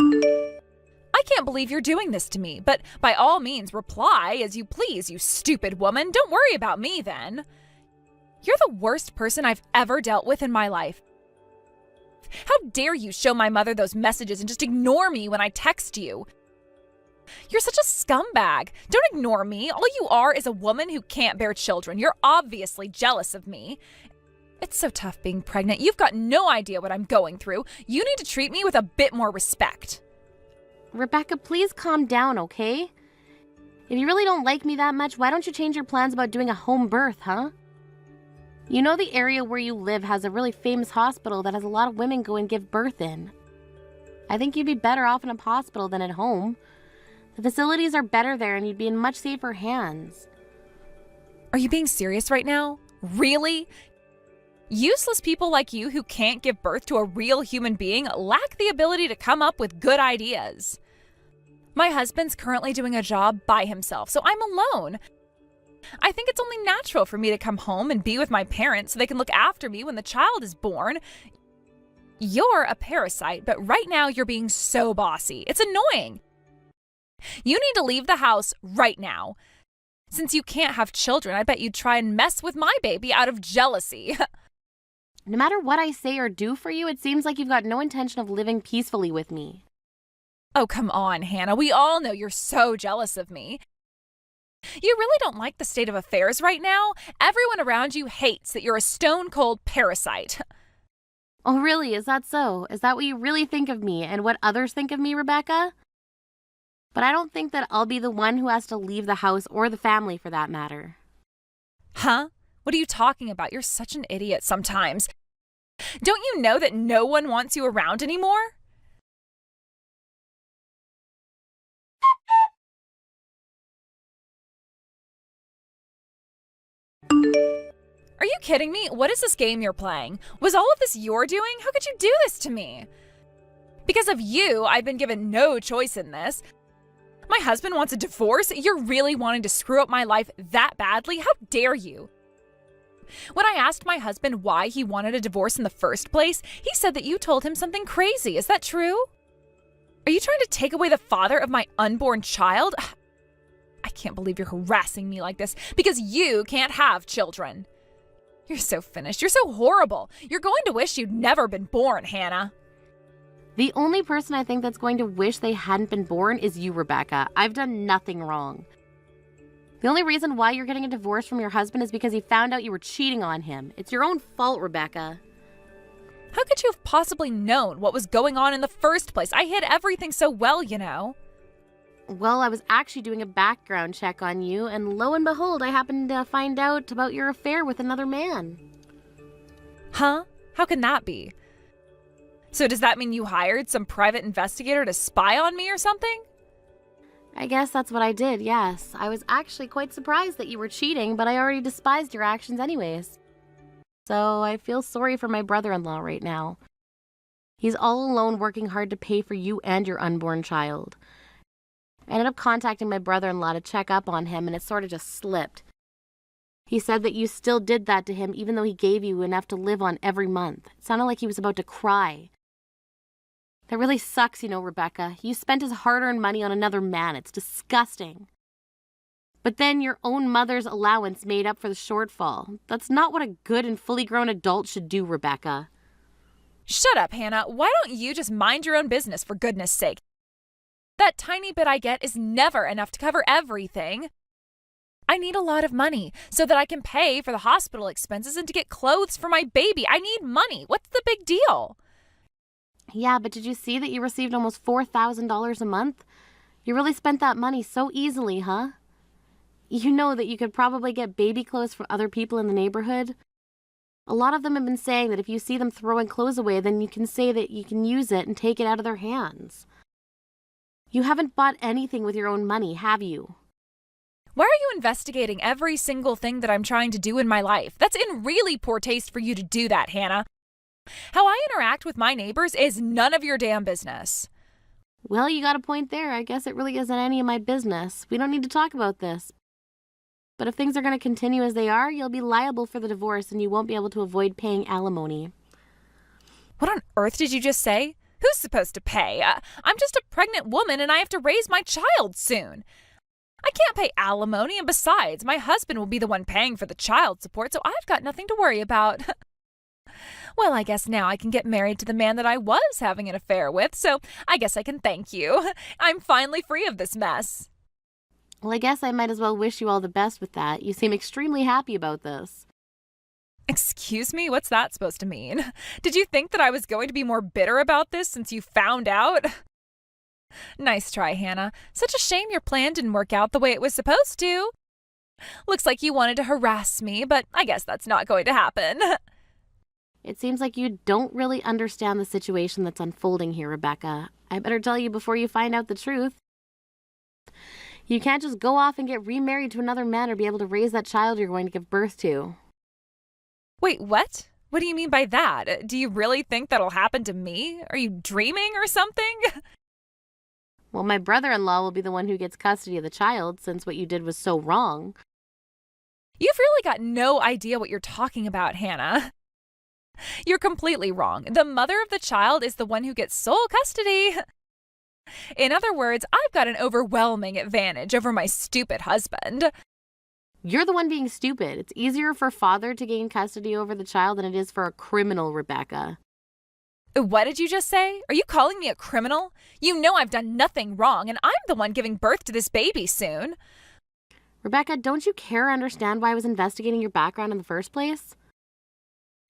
I can't believe you're doing this to me, but by all means reply as you please, you stupid woman. Don't worry about me then. You're the worst person I've ever dealt with in my life. How dare you show my mother those messages and just ignore me when I text you? You're such a scumbag. Don't ignore me. All you are is a woman who can't bear children. You're obviously jealous of me. It's so tough being pregnant. You've got no idea what I'm going through. You need to treat me with a bit more respect. Rebecca, please calm down, okay? If you really don't like me that much, why don't you change your plans about doing a home birth, huh? You know the area where you live has a really famous hospital that has a lot of women go and give birth in. I think you'd be better off in a hospital than at home. The facilities are better there and you'd be in much safer hands. Are you being serious right now? Really? Useless people like you who can't give birth to a real human being lack the ability to come up with good ideas. My husband's currently doing a job by himself, so I'm alone. I think it's only natural for me to come home and be with my parents so they can look after me when the child is born. You're a parasite, but right now you're being so bossy. It's annoying. You need to leave the house right now. Since you can't have children, I bet you'd try and mess with my baby out of jealousy. No matter what I say or do for you, it seems like you've got no intention of living peacefully with me. Oh, come on, Hannah. We all know you're so jealous of me. You really don't like the state of affairs right now? Everyone around you hates that you're a stone-cold parasite. Oh, really? Is that so? Is that what you really think of me and what others think of me, Rebecca? But I don't think that I'll be the one who has to leave the house or the family for that matter. Huh? What are you talking about? You're such an idiot sometimes. Don't you know that no one wants you around anymore? Are you kidding me? What is this game you're playing? Was all of this your doing? How could you do this to me? Because of you, I've been given no choice in this. My husband wants a divorce? You're really wanting to screw up my life that badly? How dare you? When I asked my husband why he wanted a divorce in the first place, he said that you told him something crazy. Is that true? Are you trying to take away the father of my unborn child? I can't believe you're harassing me like this because you can't have children. You're so finished. You're so horrible. You're going to wish you'd never been born, Hannah. The only person I think that's going to wish they hadn't been born is you, Rebecca. I've done nothing wrong. The only reason why you're getting a divorce from your husband is because he found out you were cheating on him. It's your own fault, Rebecca. How could you have possibly known what was going on in the first place? I hid everything so well, you know. Well, I was actually doing a background check on you, and lo and behold, I happened to find out about your affair with another man. Huh? How can that be? So does that mean you hired some private investigator to spy on me or something? I guess that's what I did, yes. I was actually quite surprised that you were cheating, but I already despised your actions anyways. So I feel sorry for my brother-in-law right now. He's all alone working hard to pay for you and your unborn child. I ended up contacting my brother-in-law to check up on him, and it sort of just slipped. He said that you still did that to him even though he gave you enough to live on every month. It sounded like he was about to cry. That really sucks, Rebecca. You spent his hard-earned money on another man. It's disgusting. But then your own mother's allowance made up for the shortfall. That's not what a good and fully grown adult should do, Rebecca. Shut up, Hannah. Why don't you just mind your own business, for goodness sake? That tiny bit I get is never enough to cover everything. I need a lot of money so that I can pay for the hospital expenses and to get clothes for my baby. I need money. What's the big deal? Yeah, but did you see that you received almost $4,000 a month? You really spent that money so easily, huh? You know that you could probably get baby clothes from other people in the neighborhood. A lot of them have been saying that if you see them throwing clothes away, then you can say that you can use it and take it out of their hands. You haven't bought anything with your own money, have you? Why are you investigating every single thing that I'm trying to do in my life? That's in really poor taste for you to do that, Hannah. How I interact with my neighbors is none of your damn business. Well, you got a point there. I guess it really isn't any of my business. We don't need to talk about this. But if things are going to continue as they are, you'll be liable for the divorce and you won't be able to avoid paying alimony. What on earth did you just say? Who's supposed to pay? I'm just a pregnant woman and I have to raise my child soon. I can't pay alimony, and besides, my husband will be the one paying for the child support, so I've got nothing to worry about. Well, I guess now I can get married to the man that I was having an affair with, so I guess I can thank you. I'm finally free of this mess. Well, I guess I might as well wish you all the best with that. You seem extremely happy about this. Excuse me? What's that supposed to mean? Did you think that I was going to be more bitter about this since you found out? Nice try, Hannah. Such a shame your plan didn't work out the way it was supposed to. Looks like you wanted to harass me, but I guess that's not going to happen. It seems like you don't really understand the situation that's unfolding here, Rebecca. I better tell you before you find out the truth. You can't just go off and get remarried to another man or be able to raise that child you're going to give birth to. Wait, what? What do you mean by that? Do you really think that'll happen to me? Are you dreaming or something? Well, my brother-in-law will be the one who gets custody of the child since what you did was so wrong. You've really got no idea what you're talking about, Hannah. You're completely wrong. The mother of the child is the one who gets sole custody. In other words, I've got an overwhelming advantage over my stupid husband. You're the one being stupid. It's easier for father to gain custody over the child than it is for a criminal, Rebecca. What did you just say? Are you calling me a criminal? You know I've done nothing wrong, and I'm the one giving birth to this baby soon. Rebecca, don't you care or understand why I was investigating your background in the first place?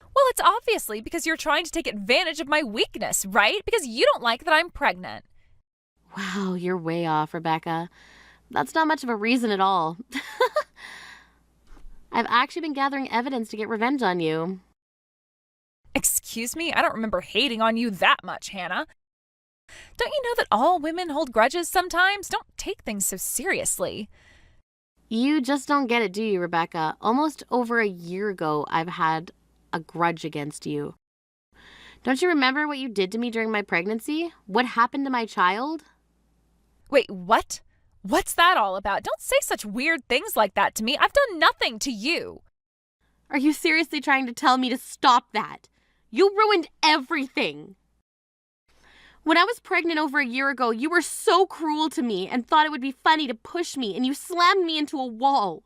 Well, it's obviously because you're trying to take advantage of my weakness, right? Because you don't like that I'm pregnant. Wow, you're way off, Rebecca. That's not much of a reason at all. I've actually been gathering evidence to get revenge on you. Excuse me? I don't remember hating on you that much, Hannah. Don't you know that all women hold grudges sometimes? Don't take things so seriously. You just don't get it, do you, Rebecca? Almost over a year ago, I've had a grudge against you. Don't you remember what you did to me during my pregnancy? What happened to my child? Wait, what? What's that all about? Don't say such weird things like that to me. I've done nothing to you. Are you seriously trying to tell me to stop that? You ruined everything. When I was pregnant over a year ago, you were so cruel to me and thought it would be funny to push me, and you slammed me into a wall.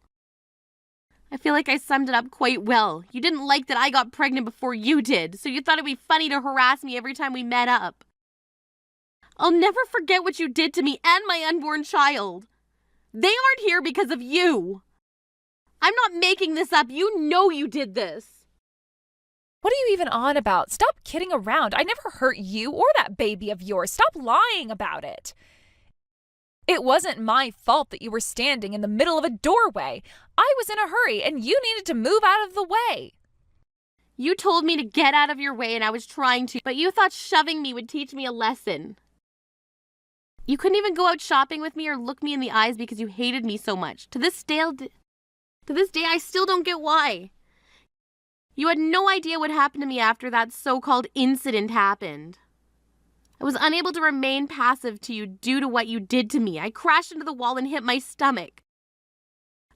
I feel like I summed it up quite well. You didn't like that I got pregnant before you did, so you thought it'd be funny to harass me every time we met up. I'll never forget what you did to me and my unborn child. They aren't here because of you. I'm not making this up. You know you did this. What are you even on about? Stop kidding around. I never hurt you or that baby of yours. Stop lying about it. It wasn't my fault that you were standing in the middle of a doorway. I was in a hurry and you needed to move out of the way. You told me to get out of your way and I was trying to, but you thought shoving me would teach me a lesson. You couldn't even go out shopping with me or look me in the eyes because you hated me so much. To this day, I still don't get why. You had no idea what happened to me after that so-called incident happened. I was unable to remain passive to you due to what you did to me. I crashed into the wall and hit my stomach.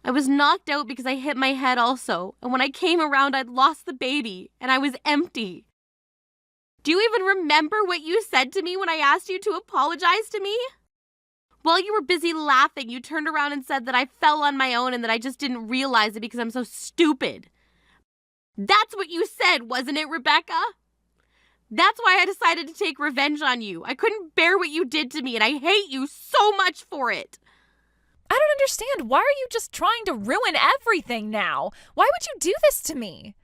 I was knocked out because I hit my head also, and when I came around, I'd lost the baby, and I was empty. Do you even remember what you said to me when I asked you to apologize to me? While you were busy laughing, you turned around and said that I fell on my own and that I just didn't realize it because I'm so stupid. That's what you said, wasn't it, Rebecca? That's why I decided to take revenge on you. I couldn't bear what you did to me, and I hate you so much for it. I don't understand. Why are you just trying to ruin everything now? Why would you do this to me?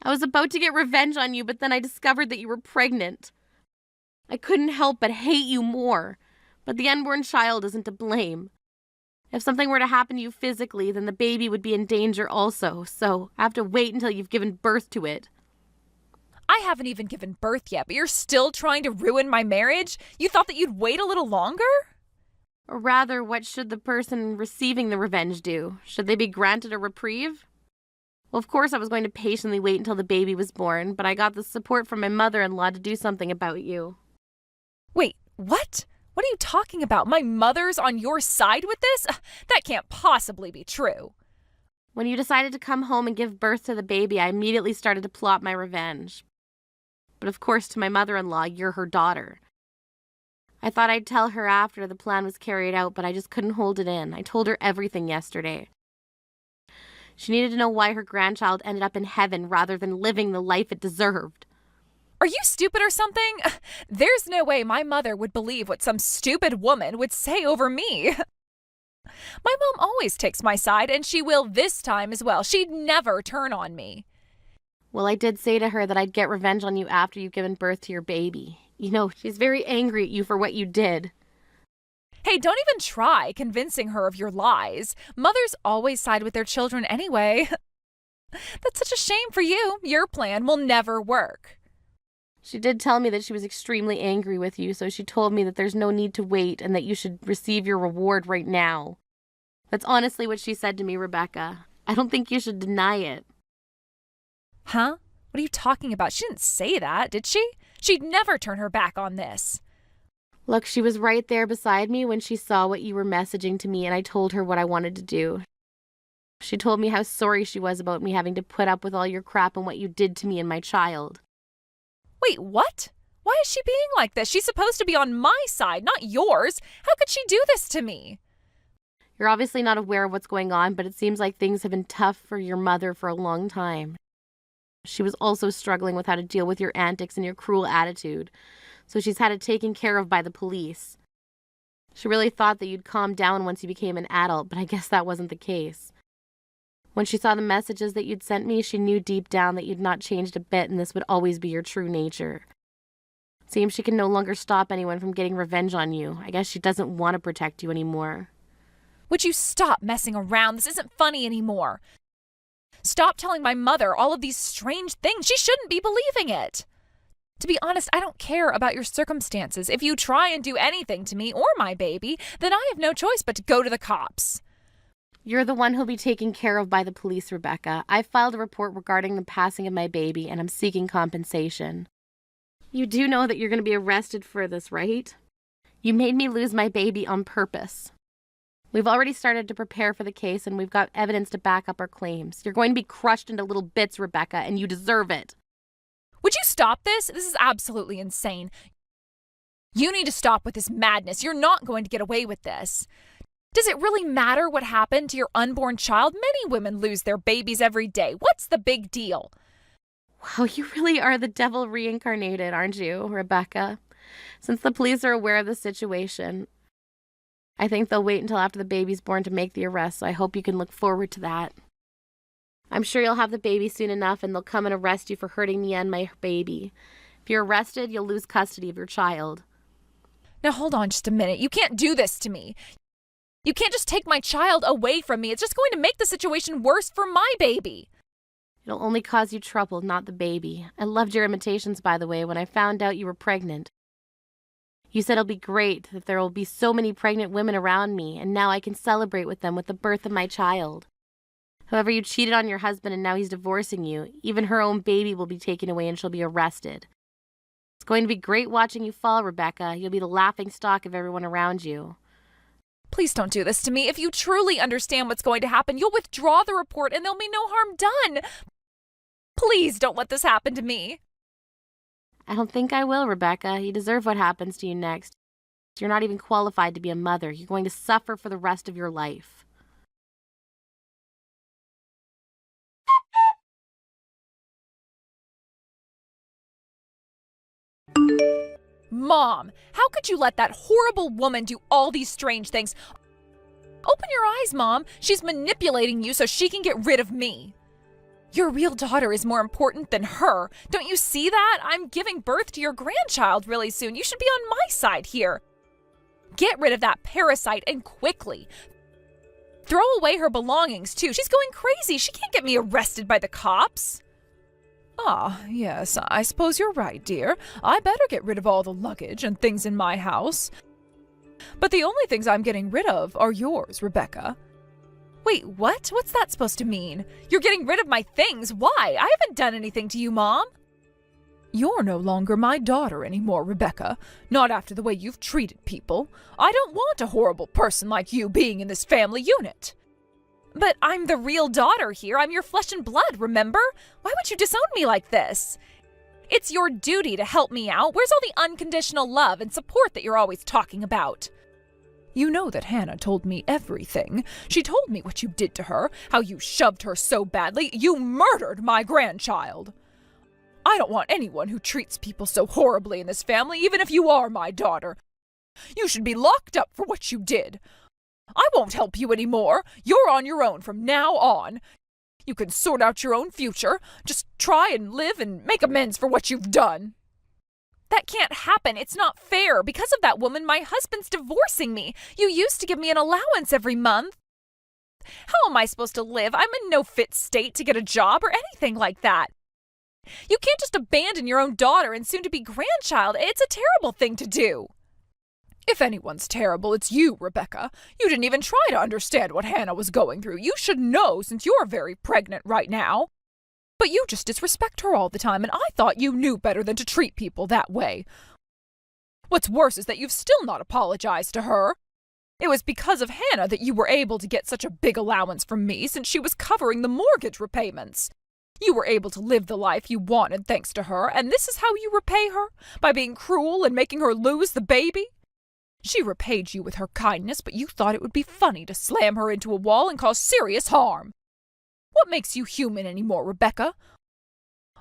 I was about to get revenge on you, but then I discovered that you were pregnant. I couldn't help but hate you more. But the unborn child isn't to blame. If something were to happen to you physically, then the baby would be in danger also, so I have to wait until you've given birth to it. I haven't even given birth yet, but you're still trying to ruin my marriage? You thought that you'd wait a little longer? Or rather, what should the person receiving the revenge do? Should they be granted a reprieve? Well, of course I was going to patiently wait until the baby was born, but I got the support from my mother-in-law to do something about you. Wait, what? What are you talking about? My mother's on your side with this? That can't possibly be true. When you decided to come home and give birth to the baby, I immediately started to plot my revenge. But of course, to my mother-in-law, you're her daughter. I thought I'd tell her after the plan was carried out, but I just couldn't hold it in. I told her everything yesterday. She needed to know why her grandchild ended up in heaven rather than living the life it deserved. Are you stupid or something? There's no way my mother would believe what some stupid woman would say over me. My mom always takes my side, and she will this time as well. She'd never turn on me. Well, I did say to her that I'd get revenge on you after you've given birth to your baby. You know, she's very angry at you for what you did. Hey, don't even try convincing her of your lies. Mothers always side with their children anyway. That's such a shame for you. Your plan will never work. She did tell me that she was extremely angry with you, so she told me that there's no need to wait and that you should receive your reward right now. That's honestly what she said to me, Rebecca. I don't think you should deny it. Huh? What are you talking about? She didn't say that, did she? She'd never turn her back on this. Look, she was right there beside me when she saw what you were messaging to me, and I told her what I wanted to do. She told me how sorry she was about me having to put up with all your crap and what you did to me and my child. Wait, what? Why is she being like this? She's supposed to be on my side, not yours. How could she do this to me? You're obviously not aware of what's going on, but it seems like things have been tough for your mother for a long time. She was also struggling with how to deal with your antics and your cruel attitude, so she's had it taken care of by the police. She really thought that you'd calm down once you became an adult, but I guess that wasn't the case. When she saw the messages that you'd sent me, she knew deep down that you'd not changed a bit and this would always be your true nature. Seems she can no longer stop anyone from getting revenge on you. I guess she doesn't want to protect you anymore. Would you stop messing around? This isn't funny anymore. Stop telling my mother all of these strange things. She shouldn't be believing it. To be honest, I don't care about your circumstances. If you try and do anything to me or my baby, then I have no choice but to go to the cops. You're the one who'll be taken care of by the police, Rebecca. I filed a report regarding the passing of my baby, and I'm seeking compensation. You do know that you're going to be arrested for this, right? You made me lose my baby on purpose. We've already started to prepare for the case, and we've got evidence to back up our claims. You're going to be crushed into little bits, Rebecca, and you deserve it. Would you stop this? This is absolutely insane. You need to stop with this madness. You're not going to get away with this. Does it really matter what happened to your unborn child? Many women lose their babies every day. What's the big deal? Wow, you really are the devil reincarnated, aren't you, Rebecca? Since the police are aware of the situation, I think they'll wait until after the baby's born to make the arrest, so I hope you can look forward to that. I'm sure you'll have the baby soon enough, and they'll come and arrest you for hurting me and my baby. If you're arrested, you'll lose custody of your child. Now hold on just a minute. You can't do this to me. You can't just take my child away from me. It's just going to make the situation worse for my baby. It'll only cause you trouble, not the baby. I loved your imitations, by the way, when I found out you were pregnant. You said it'll be great, that there will be so many pregnant women around me, and now I can celebrate with them with the birth of my child. However, you cheated on your husband and now he's divorcing you. Even her own baby will be taken away and she'll be arrested. It's going to be great watching you fall, Rebecca. You'll be the laughing stock of everyone around you. Please don't do this to me. If you truly understand what's going to happen, you'll withdraw the report and there'll be no harm done. Please don't let this happen to me. I don't think I will, Rebecca. You deserve what happens to you next. You're not even qualified to be a mother. You're going to suffer for the rest of your life. Mom, how could you let that horrible woman do all these strange things? Open your eyes, Mom. She's manipulating you so she can get rid of me. Your real daughter is more important than her. Don't you see that? I'm giving birth to your grandchild really soon. You should be on my side here. Get rid of that parasite and quickly. Throw away her belongings, too. She's going crazy. She can't get me arrested by the cops. Ah, yes, I suppose you're right, dear. I better get rid of all the luggage and things in my house. But the only things I'm getting rid of are yours, Rebecca. Wait, what? What's that supposed to mean? You're getting rid of my things? Why? I haven't done anything to you, Mom. You're no longer my daughter anymore, Rebecca. Not after the way you've treated people. I don't want a horrible person like you being in this family unit. But I'm the real daughter here. I'm your flesh and blood, remember? Why would you disown me like this? It's your duty to help me out. Where's all the unconditional love and support that you're always talking about? You know that Hannah told me everything. She told me what you did to her, how you shoved her so badly. You murdered my grandchild. I don't want anyone who treats people so horribly in this family, even if you are my daughter. You should be locked up for what you did. I won't help you anymore. You're on your own from now on. You can sort out your own future. Just try and live and make amends for what you've done. That can't happen. It's not fair. Because of that woman, my husband's divorcing me. You used to give me an allowance every month. How am I supposed to live? I'm in no fit state to get a job or anything like that. You can't just abandon your own daughter and soon-to-be grandchild. It's a terrible thing to do. If anyone's terrible, it's you, Rebecca. You didn't even try to understand what Hannah was going through. You should know since you're very pregnant right now. But you just disrespect her all the time, and I thought you knew better than to treat people that way. What's worse is that you've still not apologized to her. It was because of Hannah that you were able to get such a big allowance from me since she was covering the mortgage repayments. You were able to live the life you wanted thanks to her, and this is how you repay her? By being cruel and making her lose the baby? She repaid you with her kindness, but you thought it would be funny to slam her into a wall and cause serious harm. What makes you human anymore, Rebecca?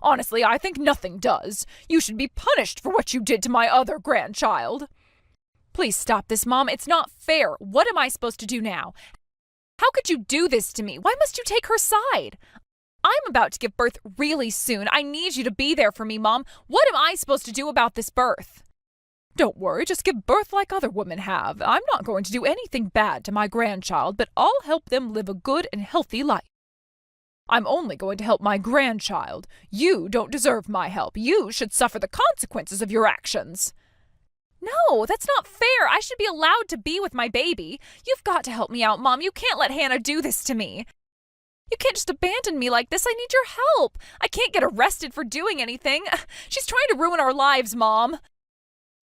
Honestly, I think nothing does. You should be punished for what you did to my other grandchild. Please stop this, Mom. It's not fair. What am I supposed to do now? How could you do this to me? Why must you take her side? I'm about to give birth really soon. I need you to be there for me, Mom. What am I supposed to do about this birth? Don't worry, just give birth like other women have. I'm not going to do anything bad to my grandchild, but I'll help them live a good and healthy life. I'm only going to help my grandchild. You don't deserve my help. You should suffer the consequences of your actions. No, that's not fair. I should be allowed to be with my baby. You've got to help me out, Mom. You can't let Hannah do this to me. You can't just abandon me like this. I need your help. I can't get arrested for doing anything. She's trying to ruin our lives, Mom.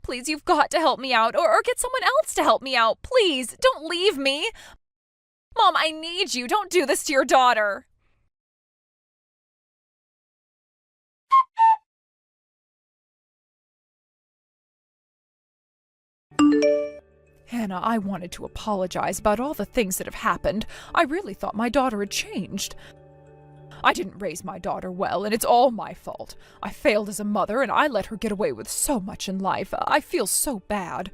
Please, you've got to help me out, or get someone else to help me out. Please, don't leave me. Mom, I need you. Don't do this to your daughter. Hannah, I wanted to apologize about all the things that have happened. I really thought my daughter had changed. I didn't raise my daughter well, and it's all my fault. I failed as a mother, and I let her get away with so much in life. I feel so bad.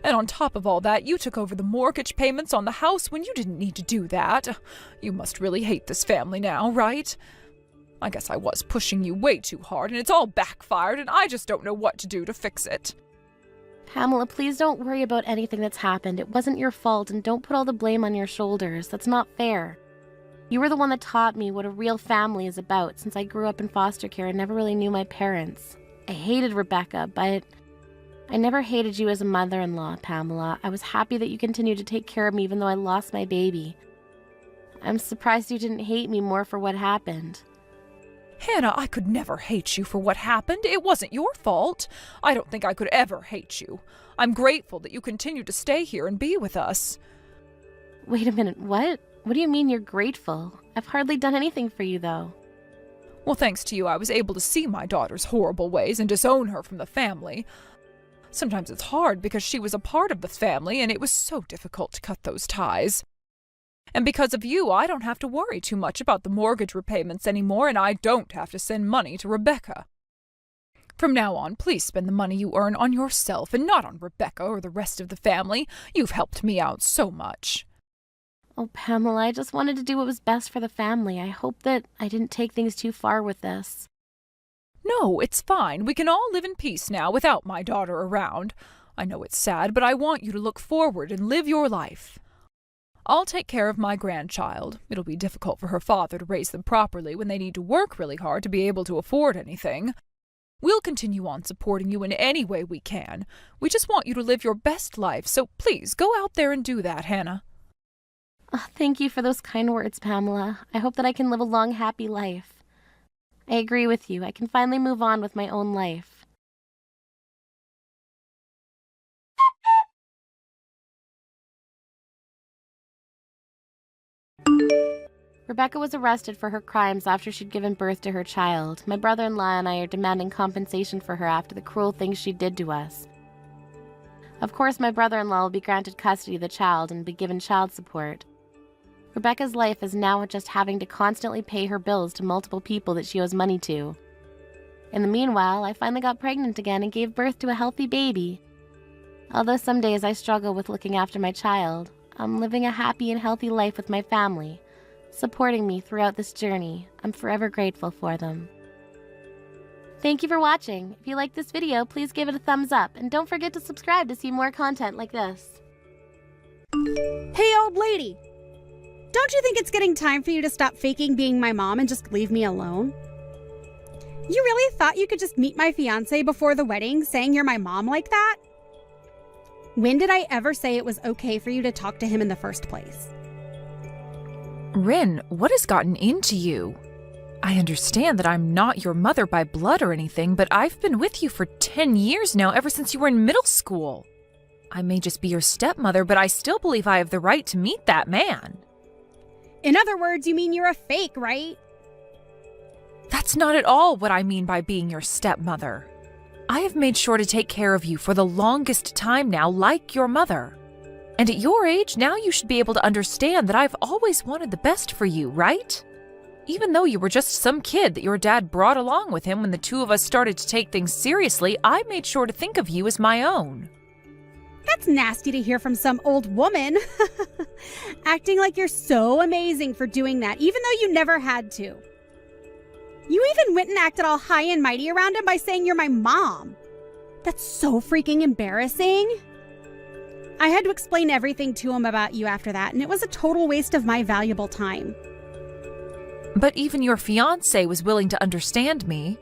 And on top of all that, you took over the mortgage payments on the house when you didn't need to do that. You must really hate this family now, right? I guess I was pushing you way too hard, and it's all backfired, and I just don't know what to do to fix it. Pamela, please don't worry about anything that's happened. It wasn't your fault, and don't put all the blame on your shoulders. That's not fair. You were the one that taught me what a real family is about. Since I grew up in foster care, I never really knew my parents. I hated Rebecca, but I never hated you as a mother-in-law, Pamela. I was happy that you continued to take care of me even though I lost my baby. I'm surprised you didn't hate me more for what happened. Hannah, I could never hate you for what happened. It wasn't your fault. I don't think I could ever hate you. I'm grateful that you continue to stay here and be with us. Wait a minute, what? What do you mean you're grateful? I've hardly done anything for you, though. Well, thanks to you, I was able to see my daughter's horrible ways and disown her from the family. Sometimes it's hard because she was a part of the family and it was so difficult to cut those ties. And because of you, I don't have to worry too much about the mortgage repayments anymore, and I don't have to send money to Rebecca. From now on, please spend the money you earn on yourself and not on Rebecca or the rest of the family. You've helped me out so much. Oh, Pamela, I just wanted to do what was best for the family. I hope that I didn't take things too far with this. No, it's fine. We can all live in peace now without my daughter around. I know it's sad, but I want you to look forward and live your life. I'll take care of my grandchild. It'll be difficult for her father to raise them properly when they need to work really hard to be able to afford anything. We'll continue on supporting you in any way we can. We just want you to live your best life, so please go out there and do that, Hannah. Oh, thank you for those kind words, Pamela. I hope that I can live a long, happy life. I agree with you. I can finally move on with my own life. Rebecca was arrested for her crimes after she'd given birth to her child. My brother-in-law and I are demanding compensation for her after the cruel things she did to us. Of course, my brother-in-law will be granted custody of the child and be given child support. Rebecca's life is now just having to constantly pay her bills to multiple people that she owes money to. In the meanwhile, I finally got pregnant again and gave birth to a healthy baby. Although some days I struggle with looking after my child, I'm living a happy and healthy life with my family, supporting me throughout this journey. I'm forever grateful for them. Thank you for watching. If you liked this video, please give it a thumbs up, and don't forget to subscribe to see more content like this. Hey, old lady! Don't you think it's getting time for you to stop faking being my mom and just leave me alone? You really thought you could just meet my fiancé before the wedding saying you're my mom like that? When did I ever say it was okay for you to talk to him in the first place? Rin, what has gotten into you? I understand that I'm not your mother by blood or anything, but I've been with you for 10 years now, ever since you were in middle school. I may just be your stepmother, but I still believe I have the right to meet that man. In other words, you mean you're a fake, right? That's not at all what I mean by being your stepmother. I have made sure to take care of you for the longest time now, like your mother. And at your age, now you should be able to understand that I've always wanted the best for you, right? Even though you were just some kid that your dad brought along with him when the two of us started to take things seriously, I made sure to think of you as my own. That's nasty to hear from some old woman. Acting like you're so amazing for doing that, even though you never had to. You even went and acted all high and mighty around him by saying you're my mom. That's so freaking embarrassing. I had to explain everything to him about you after that, and it was a total waste of my valuable time. But even your fiancé was willing to understand me.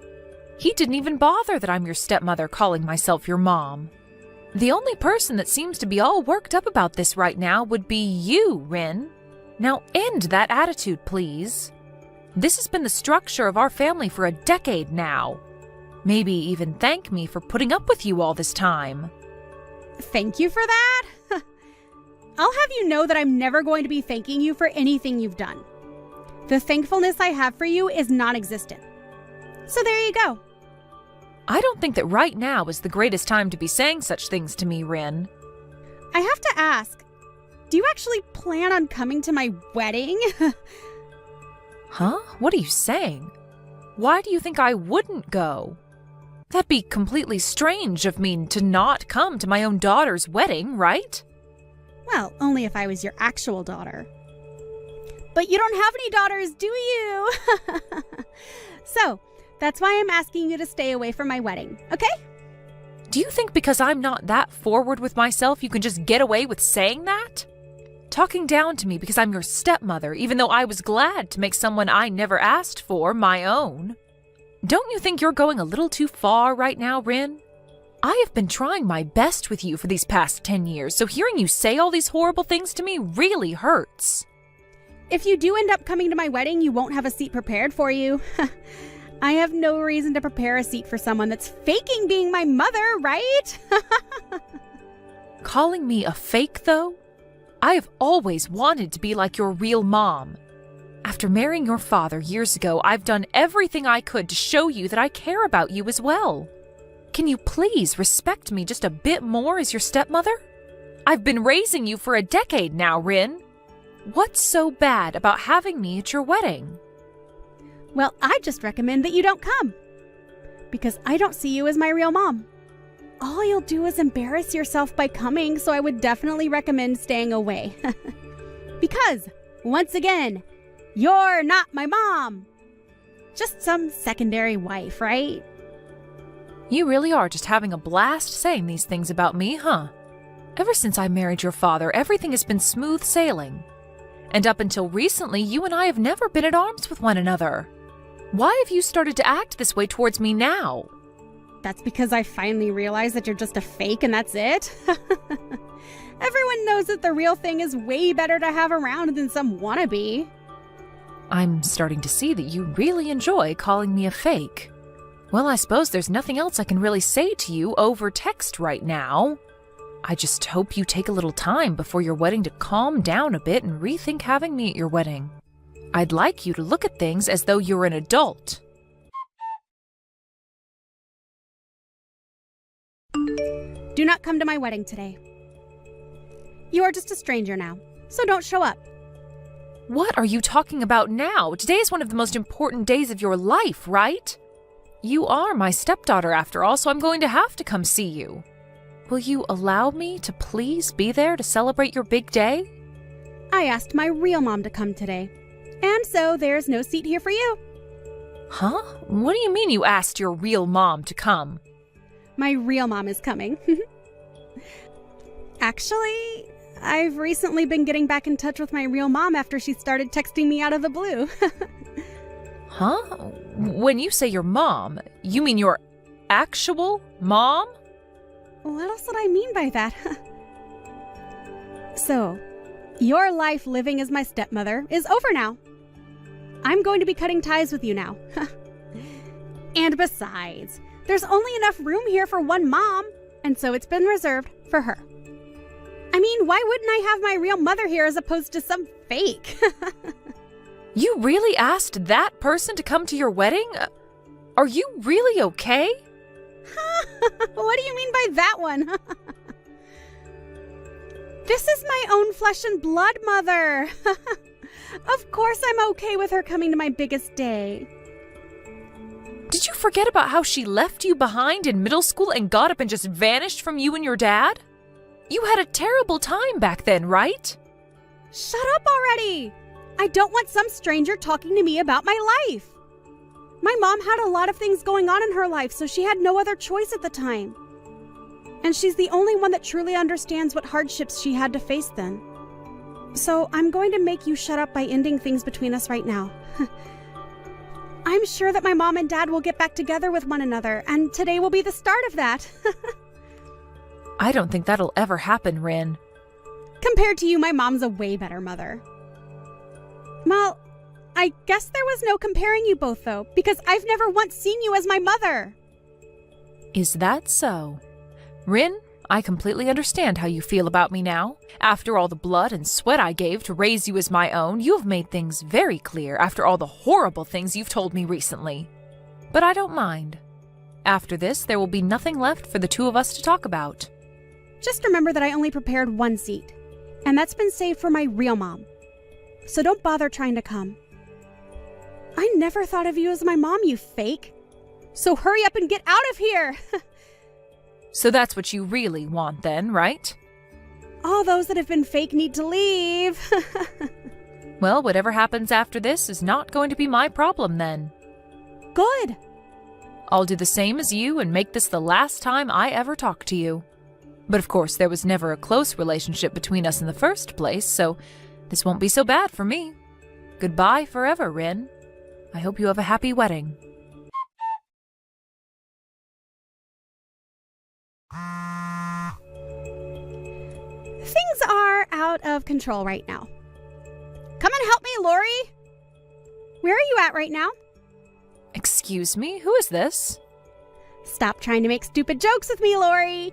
He didn't even bother that I'm your stepmother calling myself your mom. The only person that seems to be all worked up about this right now would be you, Rin. Now end that attitude, please. This has been the structure of our family for a decade now. Maybe even thank me for putting up with you all this time. Thank you for that? I'll have you know that I'm never going to be thanking you for anything you've done. The thankfulness I have for you is non-existent. So there you go. I don't think that right now is the greatest time to be saying such things to me, Rin. I have to ask, do you actually plan on coming to my wedding? Huh? What are you saying? Why do you think I wouldn't go? That'd be completely strange of me to not come to my own daughter's wedding, right? Well, only if I was your actual daughter. But you don't have any daughters, do you? So, that's why I'm asking you to stay away from my wedding, okay? Do you think because I'm not that forward with myself, you can just get away with saying that? Talking down to me because I'm your stepmother, even though I was glad to make someone I never asked for my own. Don't you think you're going a little too far right now, Rin? I have been trying my best with you for these past 10 years, so hearing you say all these horrible things to me really hurts. if you do end up coming to my wedding, you won't have a seat prepared for you. I have no reason to prepare a seat for someone that's faking being my mother, right? Calling me a fake, though? I have always wanted to be like your real mom. After marrying your father years ago, I've done everything I could to show you that I care about you as well. Can you please respect me just a bit more as your stepmother? I've been raising you for a decade now, Rin. What's so bad about having me at your wedding? Well, I just recommend that you don't come. Because I don't see you as my real mom. All you'll do is embarrass yourself by coming, so I would definitely recommend staying away. Because, once again, you're not my mom. Just some secondary wife, right? You really are just having a blast saying these things about me, huh? Ever since I married your father, everything has been smooth sailing. And up until recently, you and I have never been at arms with one another. Why have you started to act this way towards me now? That's because I finally realized that you're just a fake and that's it. Everyone knows that the real thing is way better to have around than some wannabe. I'm starting to see that you really enjoy calling me a fake. Well, I suppose there's nothing else I can really say to you over text right now. I just hope you take a little time before your wedding to calm down a bit and rethink having me at your wedding. I'd like you to look at things as though you're an adult. Do not come to my wedding today. You are just a stranger now, so don't show up. What are you talking about now? Today is one of the most important days of your life, right? You are my stepdaughter after all, so I'm going to have to come see you. Will you allow me to please be there to celebrate your big day? I asked my real mom to come today, and so there's no seat here for you. Huh? What do you mean you asked your real mom to come? My real mom is coming. Actually, I've recently been getting back in touch with my real mom after she started texting me out of the blue. Huh? When you say your mom, you mean your actual mom? What else would I mean by that? So, your life living as my stepmother is over now. I'm going to be cutting ties with you now. And besides, there's only enough room here for one mom, and so it's been reserved for her. I mean, why wouldn't I have my real mother here as opposed to some fake? You really asked that person to come to your wedding? Are you really okay? What do you mean by that one? This is my own flesh and blood mother. Of course I'm okay with her coming to my biggest day. Did you forget about how she left you behind in middle school and got up and just vanished from you and your dad? You had a terrible time back then, right? Shut up already! I don't want some stranger talking to me about my life. My mom had a lot of things going on in her life, so she had no other choice at the time. And she's the only one that truly understands what hardships she had to face then. So I'm going to make you shut up by ending things between us right now. I'm sure that my mom and dad will get back together with one another, and today will be the start of that. I don't think that'll ever happen, Rin. Compared to you, my mom's a way better mother. Well, I guess there was no comparing you both, though, because I've never once seen you as my mother. Is that so? Rin, I completely understand how you feel about me now. After all the blood and sweat I gave to raise you as my own, you have made things very clear after all the horrible things you've told me recently. But I don't mind. After this, there will be nothing left for the two of us to talk about. Just remember that I only prepared one seat, and that's been saved for my real mom. So don't bother trying to come. I never thought of you as my mom, you fake. So hurry up and get out of here! So that's what you really want then, right? All those that have been fake need to leave. Well, whatever happens after this is not going to be my problem then. Good. I'll do the same as you and make this the last time I ever talk to you. But of course, there was never a close relationship between us in the first place, so this won't be so bad for me. Goodbye forever, Rin. I hope you have a happy wedding. Things are out of control right now. Come and help me, Lori. Where are you at right now? Excuse me, who is this? Stop trying to make stupid jokes with me, Lori.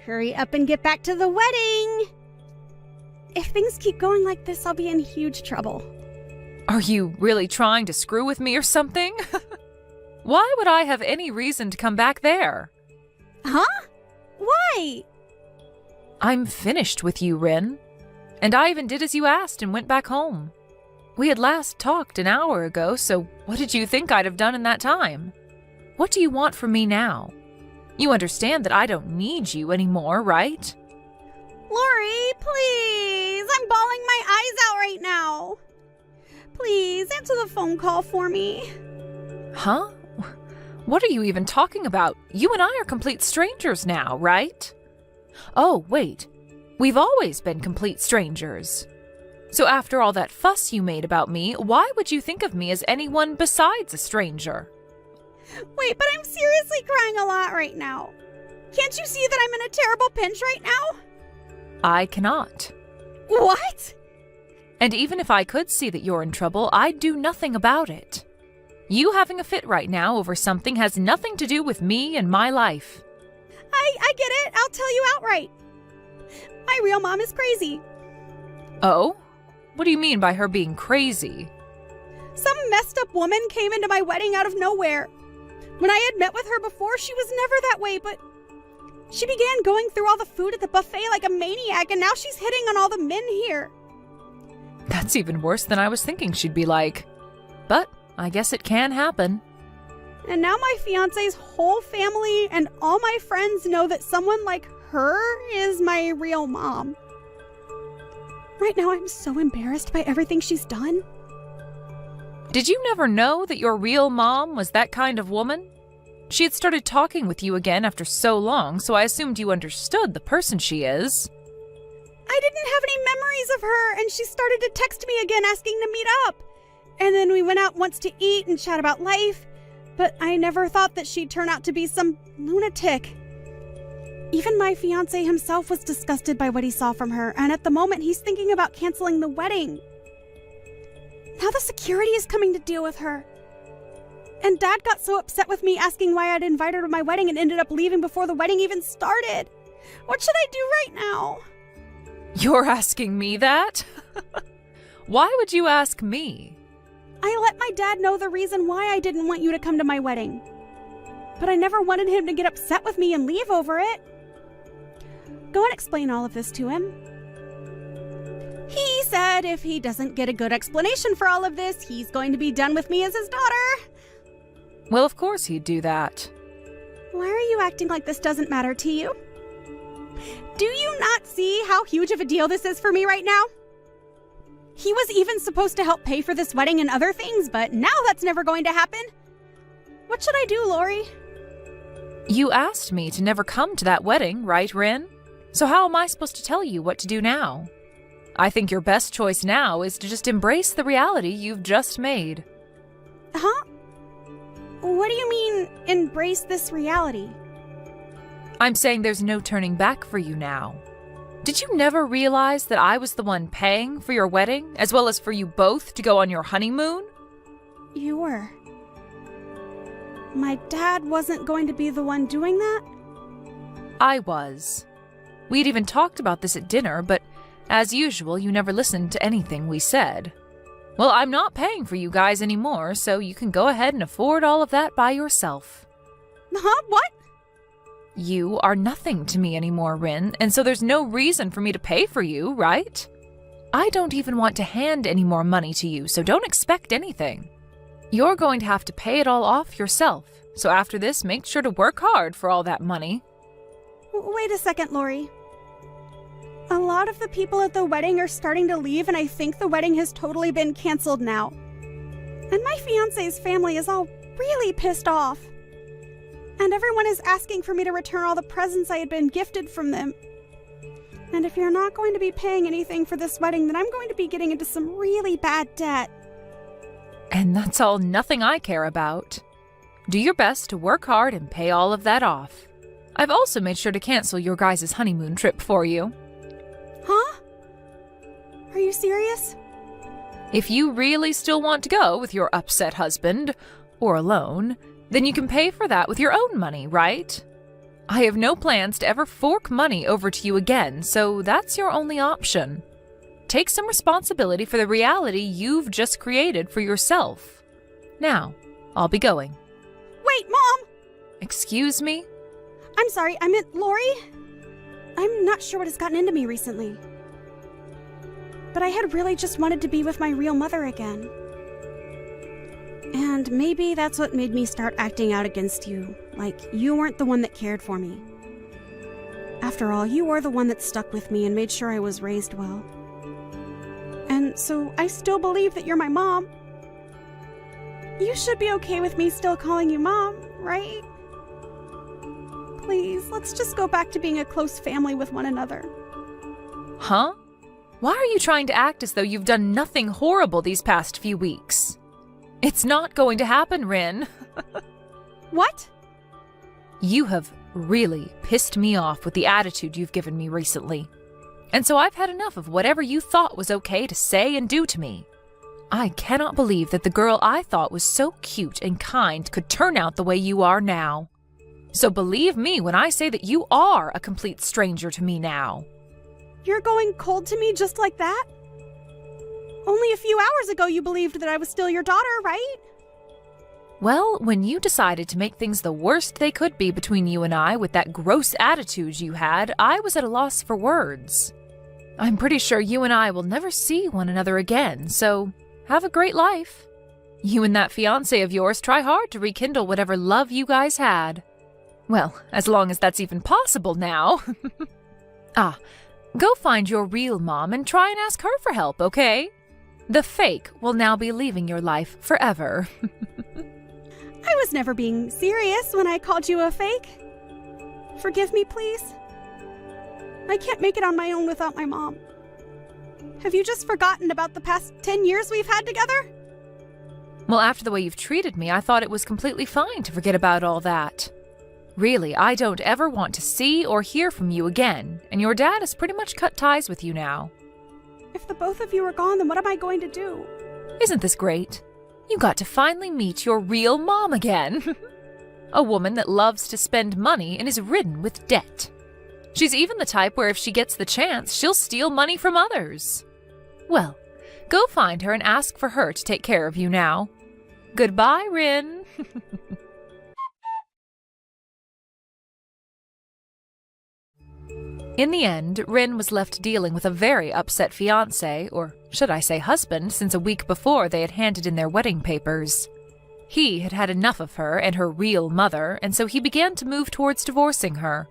Hurry up and get back to the wedding. If things keep going like this, I'll be in huge trouble. Are you really trying to screw with me or something? Why would I have any reason to come back there? Huh? Why? I'm finished with you, Rin. And I even did as you asked and went back home. We had last talked an hour ago, so what did you think I'd have done in that time? What do you want from me now? You understand that I don't need you anymore, right? Lori, please. I'm bawling my eyes out right now. Please answer the phone call for me. Huh? What are you even talking about? You and I are complete strangers now, right? Oh, wait. We've always been complete strangers. So after all that fuss you made about me, why would you think of me as anyone besides a stranger? Wait, but I'm seriously crying a lot right now. Can't you see that I'm in a terrible pinch right now? I cannot. What? And even if I could see that you're in trouble, I'd do nothing about it. You having a fit right now over something has nothing to do with me and my life. I get it. I'll tell you outright. My real mom is crazy. Oh? What do you mean by her being crazy? Some messed up woman came into my wedding out of nowhere. When I had met with her before, she was never that way, but she began going through all the food at the buffet like a maniac, and now she's hitting on all the men here. That's even worse than I was thinking she'd be like. But I guess it can happen. And now my fiancé's whole family and all my friends know that someone like her is my real mom. Right now, I'm so embarrassed by everything she's done. Did you never know that your real mom was that kind of woman? She had started talking with you again after so long, so I assumed you understood the person she is. I didn't have any memories of her, and she started to text me again asking to meet up. And then we went out once to eat and chat about life, but I never thought that she'd turn out to be some lunatic. Even my fiancé himself was disgusted by what he saw from her, and at the moment he's thinking about canceling the wedding. Now the security is coming to deal with her. And Dad got so upset with me asking why I'd invited her to my wedding and ended up leaving before the wedding even started. What should I do right now? You're asking me that? Why would you ask me? I let my dad know the reason why I didn't want you to come to my wedding. But I never wanted him to get upset with me and leave over it. Go and explain all of this to him. He said if he doesn't get a good explanation for all of this, he's going to be done with me as his daughter. Well, of course he'd do that. Why are you acting like this doesn't matter to you? Do you not see how huge of a deal this is for me right now? He was even supposed to help pay for this wedding and other things, but now that's never going to happen. What should I do, Lori? You asked me to never come to that wedding, right, Rin? So how am I supposed to tell you what to do now? I think your best choice now is to just embrace the reality you've just made. Huh? What do you mean, embrace this reality? I'm saying there's no turning back for you now. Did you never realize that I was the one paying for your wedding, as well as for you both to go on your honeymoon? You were. My dad wasn't going to be the one doing that? I was. We'd even talked about this at dinner, but as usual, you never listened to anything we said. Well, I'm not paying for you guys anymore, so you can go ahead and afford all of that by yourself. Huh? What? You are nothing to me anymore, Rin, and so there's no reason for me to pay for you, right? I don't even want to hand any more money to you, so don't expect anything. You're going to have to pay it all off yourself, so after this, make sure to work hard for all that money. Wait a second, Lori. A lot of the people at the wedding are starting to leave, and I think the wedding has totally been canceled now. And my fiancé's family is all really pissed off. And everyone is asking for me to return all the presents I had been gifted from them. And if you're not going to be paying anything for this wedding, then I'm going to be getting into some really bad debt. And that's all nothing I care about. Do your best to work hard and pay all of that off. I've also made sure to cancel your guys' honeymoon trip for you. Huh? Are you serious? If you really still want to go with your upset husband, or alone, then you can pay for that with your own money, right? I have no plans to ever fork money over to you again, so that's your only option. Take some responsibility for the reality you've just created for yourself. Now, I'll be going. Wait, Mom! Excuse me? I'm sorry, I meant Lori. I'm not sure what has gotten into me recently. But I had really just wanted to be with my real mother again. And maybe that's what made me start acting out against you, like you weren't the one that cared for me. After all, you were the one that stuck with me and made sure I was raised well. And so I still believe that you're my mom. You should be okay with me still calling you Mom, right? Please, let's just go back to being a close family with one another. Huh? Why are you trying to act as though you've done nothing horrible these past few weeks? It's not going to happen, Rin. What? You have really pissed me off with the attitude you've given me recently. And so I've had enough of whatever you thought was okay to say and do to me. I cannot believe that the girl I thought was so cute and kind could turn out the way you are now. So believe me when I say that you are a complete stranger to me now. You're going cold to me just like that? Only a few hours ago you believed that I was still your daughter, right? Well, when you decided to make things the worst they could be between you and I with that gross attitude you had, I was at a loss for words. I'm pretty sure you and I will never see one another again, so have a great life. You and that fiancé of yours try hard to rekindle whatever love you guys had. Well, as long as that's even possible now. Go find your real mom and try and ask her for help, okay? The fake will now be leaving your life forever. I was never being serious when I called you a fake. Forgive me, please. I can't make it on my own without my mom. Have you just forgotten about the past 10 years we've had together? Well, after the way you've treated me, I thought it was completely fine to forget about all that. Really, I don't ever want to see or hear from you again, and your dad has pretty much cut ties with you now. If the both of you are gone, then what am I going to do? Isn't this great? You got to finally meet your real mom again. A woman that loves to spend money and is ridden with debt. She's even the type where if she gets the chance, she'll steal money from others. Well, go find her and ask for her to take care of you now. Goodbye, Rin. In the end, Rin was left dealing with a very upset fiancé, or should I say husband, since a week before they had handed in their wedding papers. He had had enough of her and her real mother, and so he began to move towards divorcing her.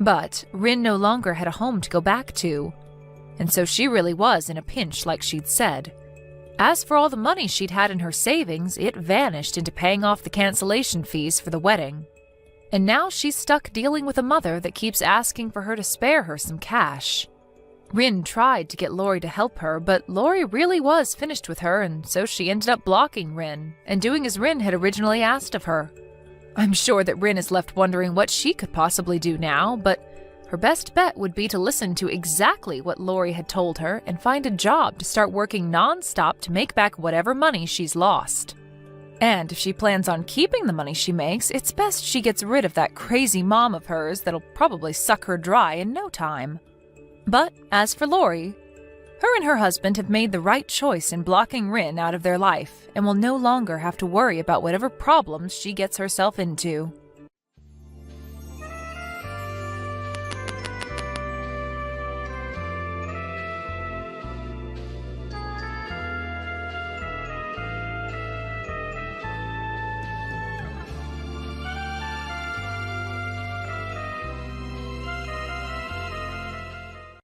But Rin no longer had a home to go back to, and so she really was in a pinch like she'd said. As for all the money she'd had in her savings, it vanished into paying off the cancellation fees for the wedding. And now she's stuck dealing with a mother that keeps asking for her to spare her some cash. Rin tried to get Lori to help her, but Lori really was finished with her, and so she ended up blocking Rin, and doing as Rin had originally asked of her. I'm sure that Rin is left wondering what she could possibly do now, but her best bet would be to listen to exactly what Lori had told her and find a job to start working non-stop to make back whatever money she's lost. And if she plans on keeping the money she makes, it's best she gets rid of that crazy mom of hers that'll probably suck her dry in no time. But as for Lori, her and her husband have made the right choice in blocking Rin out of their life and will no longer have to worry about whatever problems she gets herself into.